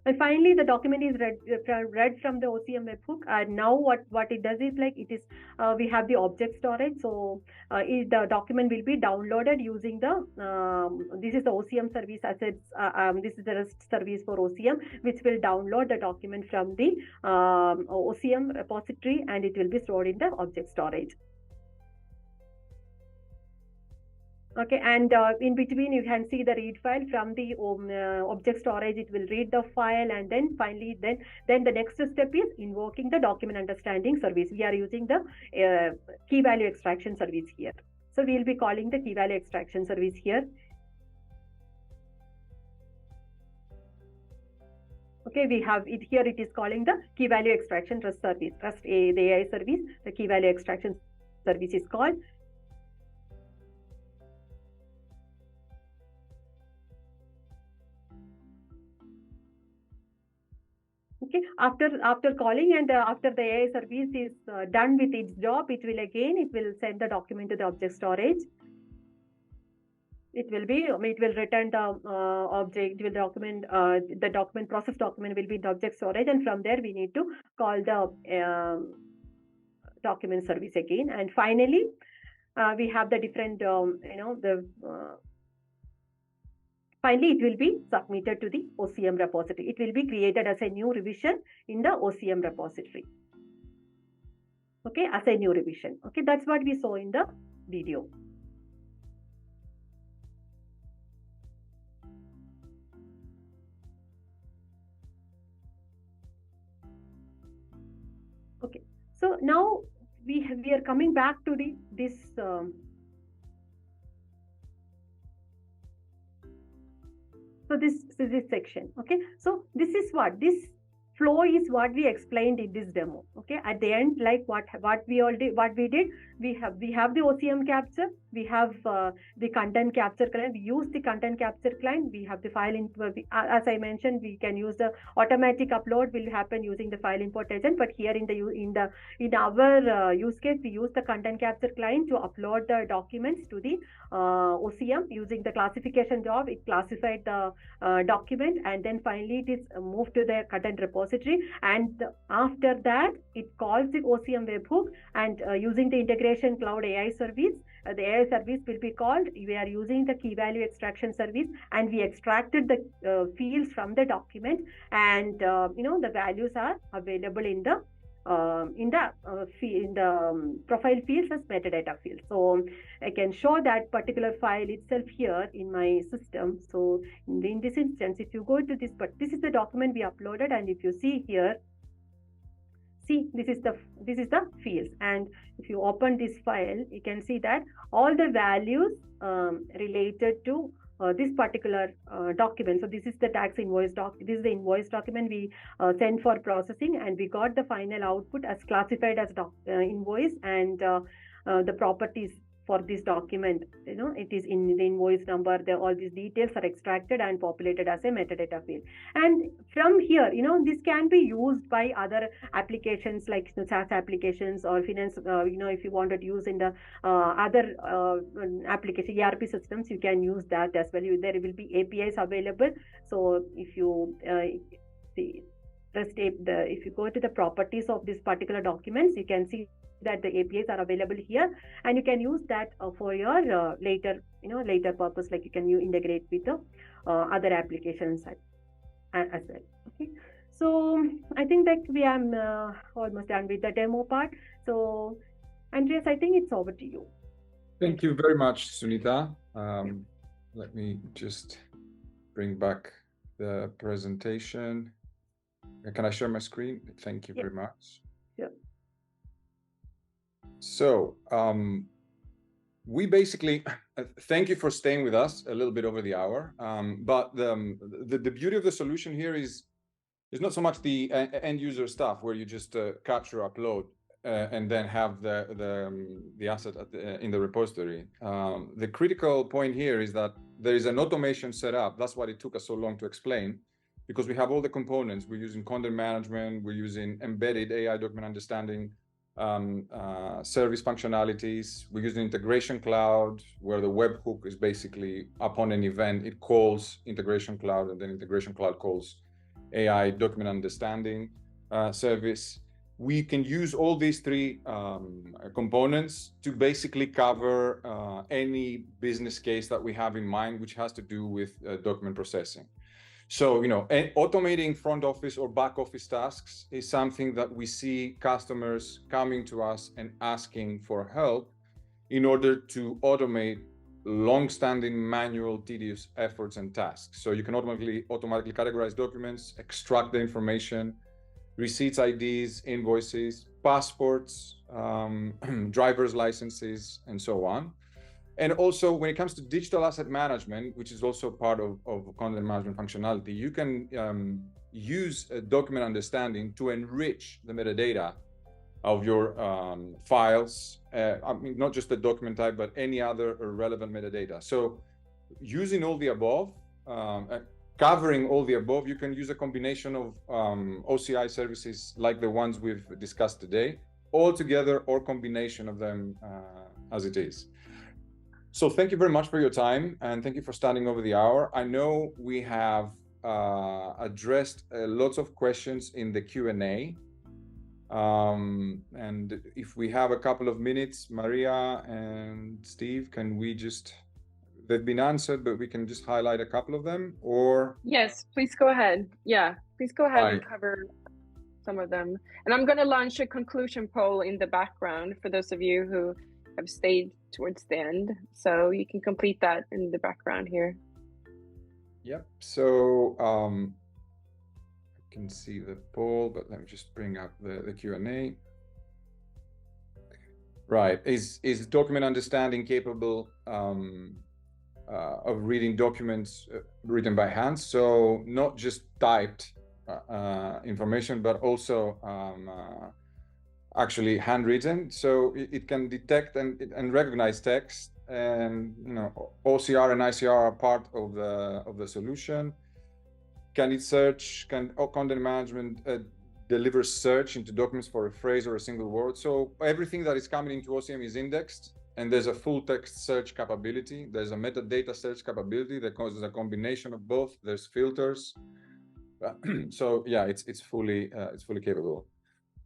And finally, the document is read from the OCM webhook. And now what it does is it is we have the object storage. So the document will be downloaded using the this is the OCM service assets. This is the REST service for OCM, which will download the document from the OCM repository, and it will be stored in the object storage. Okay, and in between you can see the read file from the object storage. It will read the file, and then finally then the next step is invoking the document understanding service. We are using the key value extraction service here. So we will be calling the key value extraction service here. Okay, we have it here. It is calling the key value extraction REST service, the AI service. The key value extraction service is called. Okay, after calling and after the AI service is done with its job, it will send the document to the object storage. It will return the object, will document the document process document will be in the object storage, and from there we need to call the document service again. And finally we have the different finally, it will be submitted to the OCM repository. It will be created as a new revision in the OCM repository. Okay, as a new revision. Okay, that's what we saw in the video. Okay, so now we are coming back to this. So this is this section. Okay, so this is what this flow is what we explained in this demo. Okay, at the end, like what we did, we have the OCM capture, we have the content capture client. We use the content capture client. We have the file in. As I mentioned, we can use the automatic upload will happen using the file import agent. But here in our use case, we use the content capture client to upload the documents to the OCM using the classification job. It classified the document, and then finally it is moved to the content repository, and after that it calls the OCM webhook, and using the integration cloud AI service, the AI service will be called. We are using the key value extraction service, and we extracted the fields from the document, and the values are available in the profile fields as metadata fields. So I can show that particular file itself here in my system. So in this instance, if you go to this, but this is the document we uploaded, and if you see here, see, this is the fields, and if you open this file, you can see that all the values related to this particular document. So this is the tax invoice this is the invoice document we sent for processing, and we got the final output as classified as invoice, and the properties for this document, it is in the invoice number. All these details are extracted and populated as a metadata field. And from here, this can be used by other applications like SaaS applications or finance. If you wanted to use in the other application ERP systems, you can use that as well. There will be APIs available. So if you if you go to the properties of this particular documents, you can see that the APIs are available here, and you can use that for your later purpose, like you can integrate with the other applications as well. Okay, so I think that we are almost done with the demo part. So Andreas, I think it's over to you. Thank you very much, Sunita. Let me just bring back the presentation. Can I share my screen? Thank you very much. Yeah. So we basically thank you for staying with us a little bit over the hour. But the beauty of the solution here is not so much the end user stuff where you just capture, upload, and then have the asset in the repository. The critical point here is that there is an automation set up. That's why it took us so long to explain, because we have all the components. We're using content management, we're using embedded AI document understanding, service functionalities. We're using integration cloud, where the webhook is basically upon an event, it calls integration cloud, and then integration cloud calls AI document understanding service. We can use all these three components to basically cover any business case that we have in mind, which has to do with document processing. So, automating front office or back office tasks is something that we see customers coming to us and asking for help in order to automate long-standing manual tedious efforts and tasks. So you can automatically categorize documents, extract the information, receipts, IDs, invoices, passports, driver's licenses, and so on. And also, when it comes to digital asset management, which is also part of content management functionality, you can use document understanding to enrich the metadata of your files. Not just the document type, but any other relevant metadata. So using all the above, covering all the above, you can use a combination of OCI services like the ones we've discussed today, all together or combination of them as it is. So thank you very much for your time, and thank you for standing over the hour. I know we have addressed lots of questions in the Q&A. And if we have a couple of minutes, Maria and Steve, can we just, they've been answered, but we can just highlight a couple of them, or? Yes, please go ahead. Yeah, please go ahead and cover some of them. And I'm going to launch a conclusion poll in the background for those of you who have stayed towards the end, so you can complete that in the background here. Yep. So I can see the poll, but let me just bring up the Q&A. Right. Is document understanding capable of reading documents written by hand? So not just typed information, but also actually handwritten. So it can detect and recognize text, and OCR and ICR are part of the solution. Can it search? Can content management deliver search into documents for a phrase or a single word? So everything that is coming into OCM is indexed, and there's a full text search capability. There's a metadata search capability that causes a combination of both. There's filters. So yeah, it's fully capable.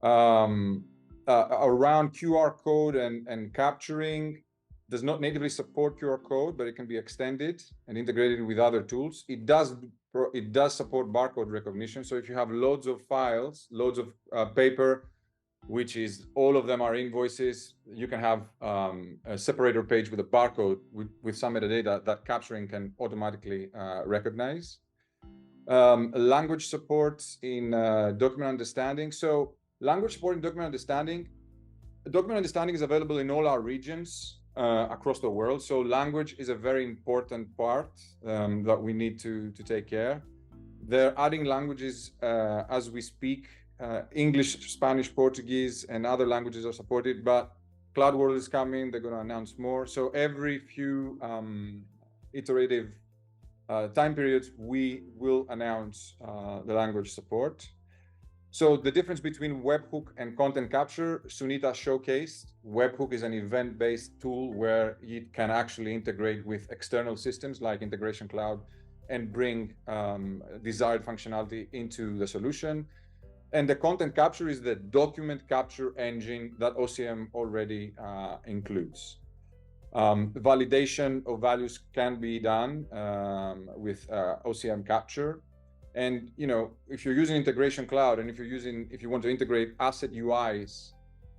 Around QR code and capturing, does not natively support QR code, but it can be extended and integrated with other tools. It does support barcode recognition. So if you have loads of files, loads of paper, which is all of them are invoices, you can have a separator page with a barcode with some metadata that capturing can automatically recognize. Language support in document understanding. So language support in document understanding is available in all our regions across the world. So language is a very important part that we need to take care. They're adding languages as we speak. English, Spanish, Portuguese, and other languages are supported, but Cloud World is coming. They're going to announce more. So every few iterative time periods, we will announce the language support. So the difference between webhook and content capture, Sunita showcased. Webhook is an event-based tool where it can actually integrate with external systems like Integration Cloud and bring desired functionality into the solution. And the content capture is the document capture engine that OCM already includes. Validation of values can be done with OCM capture. And if you're using Integration Cloud, and if you want to integrate asset UIs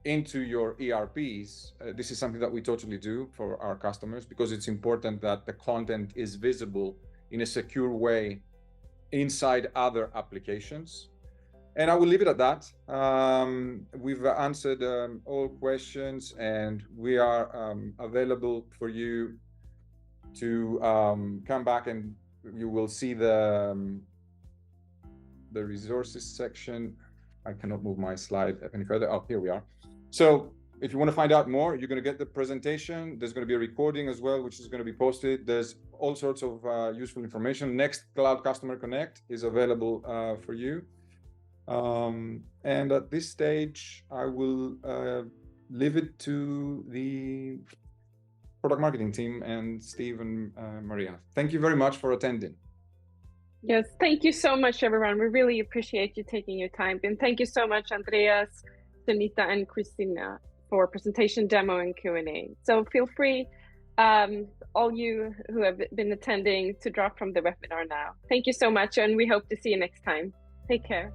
into your ERPs, this is something that we totally do for our customers, because it's important that the content is visible in a secure way inside other applications. And I will leave it at that. We've answered all questions, and we are available for you to come back, and you will see the resources section. I cannot move my slide any further. Oh, here we are. So if you want to find out more, you're going to get the presentation. There's going to be a recording as well, which is going to be posted. There's all sorts of useful information. Next Cloud Customer Connect is available for you. And at this stage, I will leave it to the product marketing team and Steve and Maria. Thank you very much for attending. Yes, thank you so much, everyone. We really appreciate you taking your time. And thank you so much, Andreas, Sunita, and Christina, for presentation, demo, and Q&A. So feel free, all you who have been attending, to drop from the webinar now. Thank you so much, and we hope to see you next time. Take care.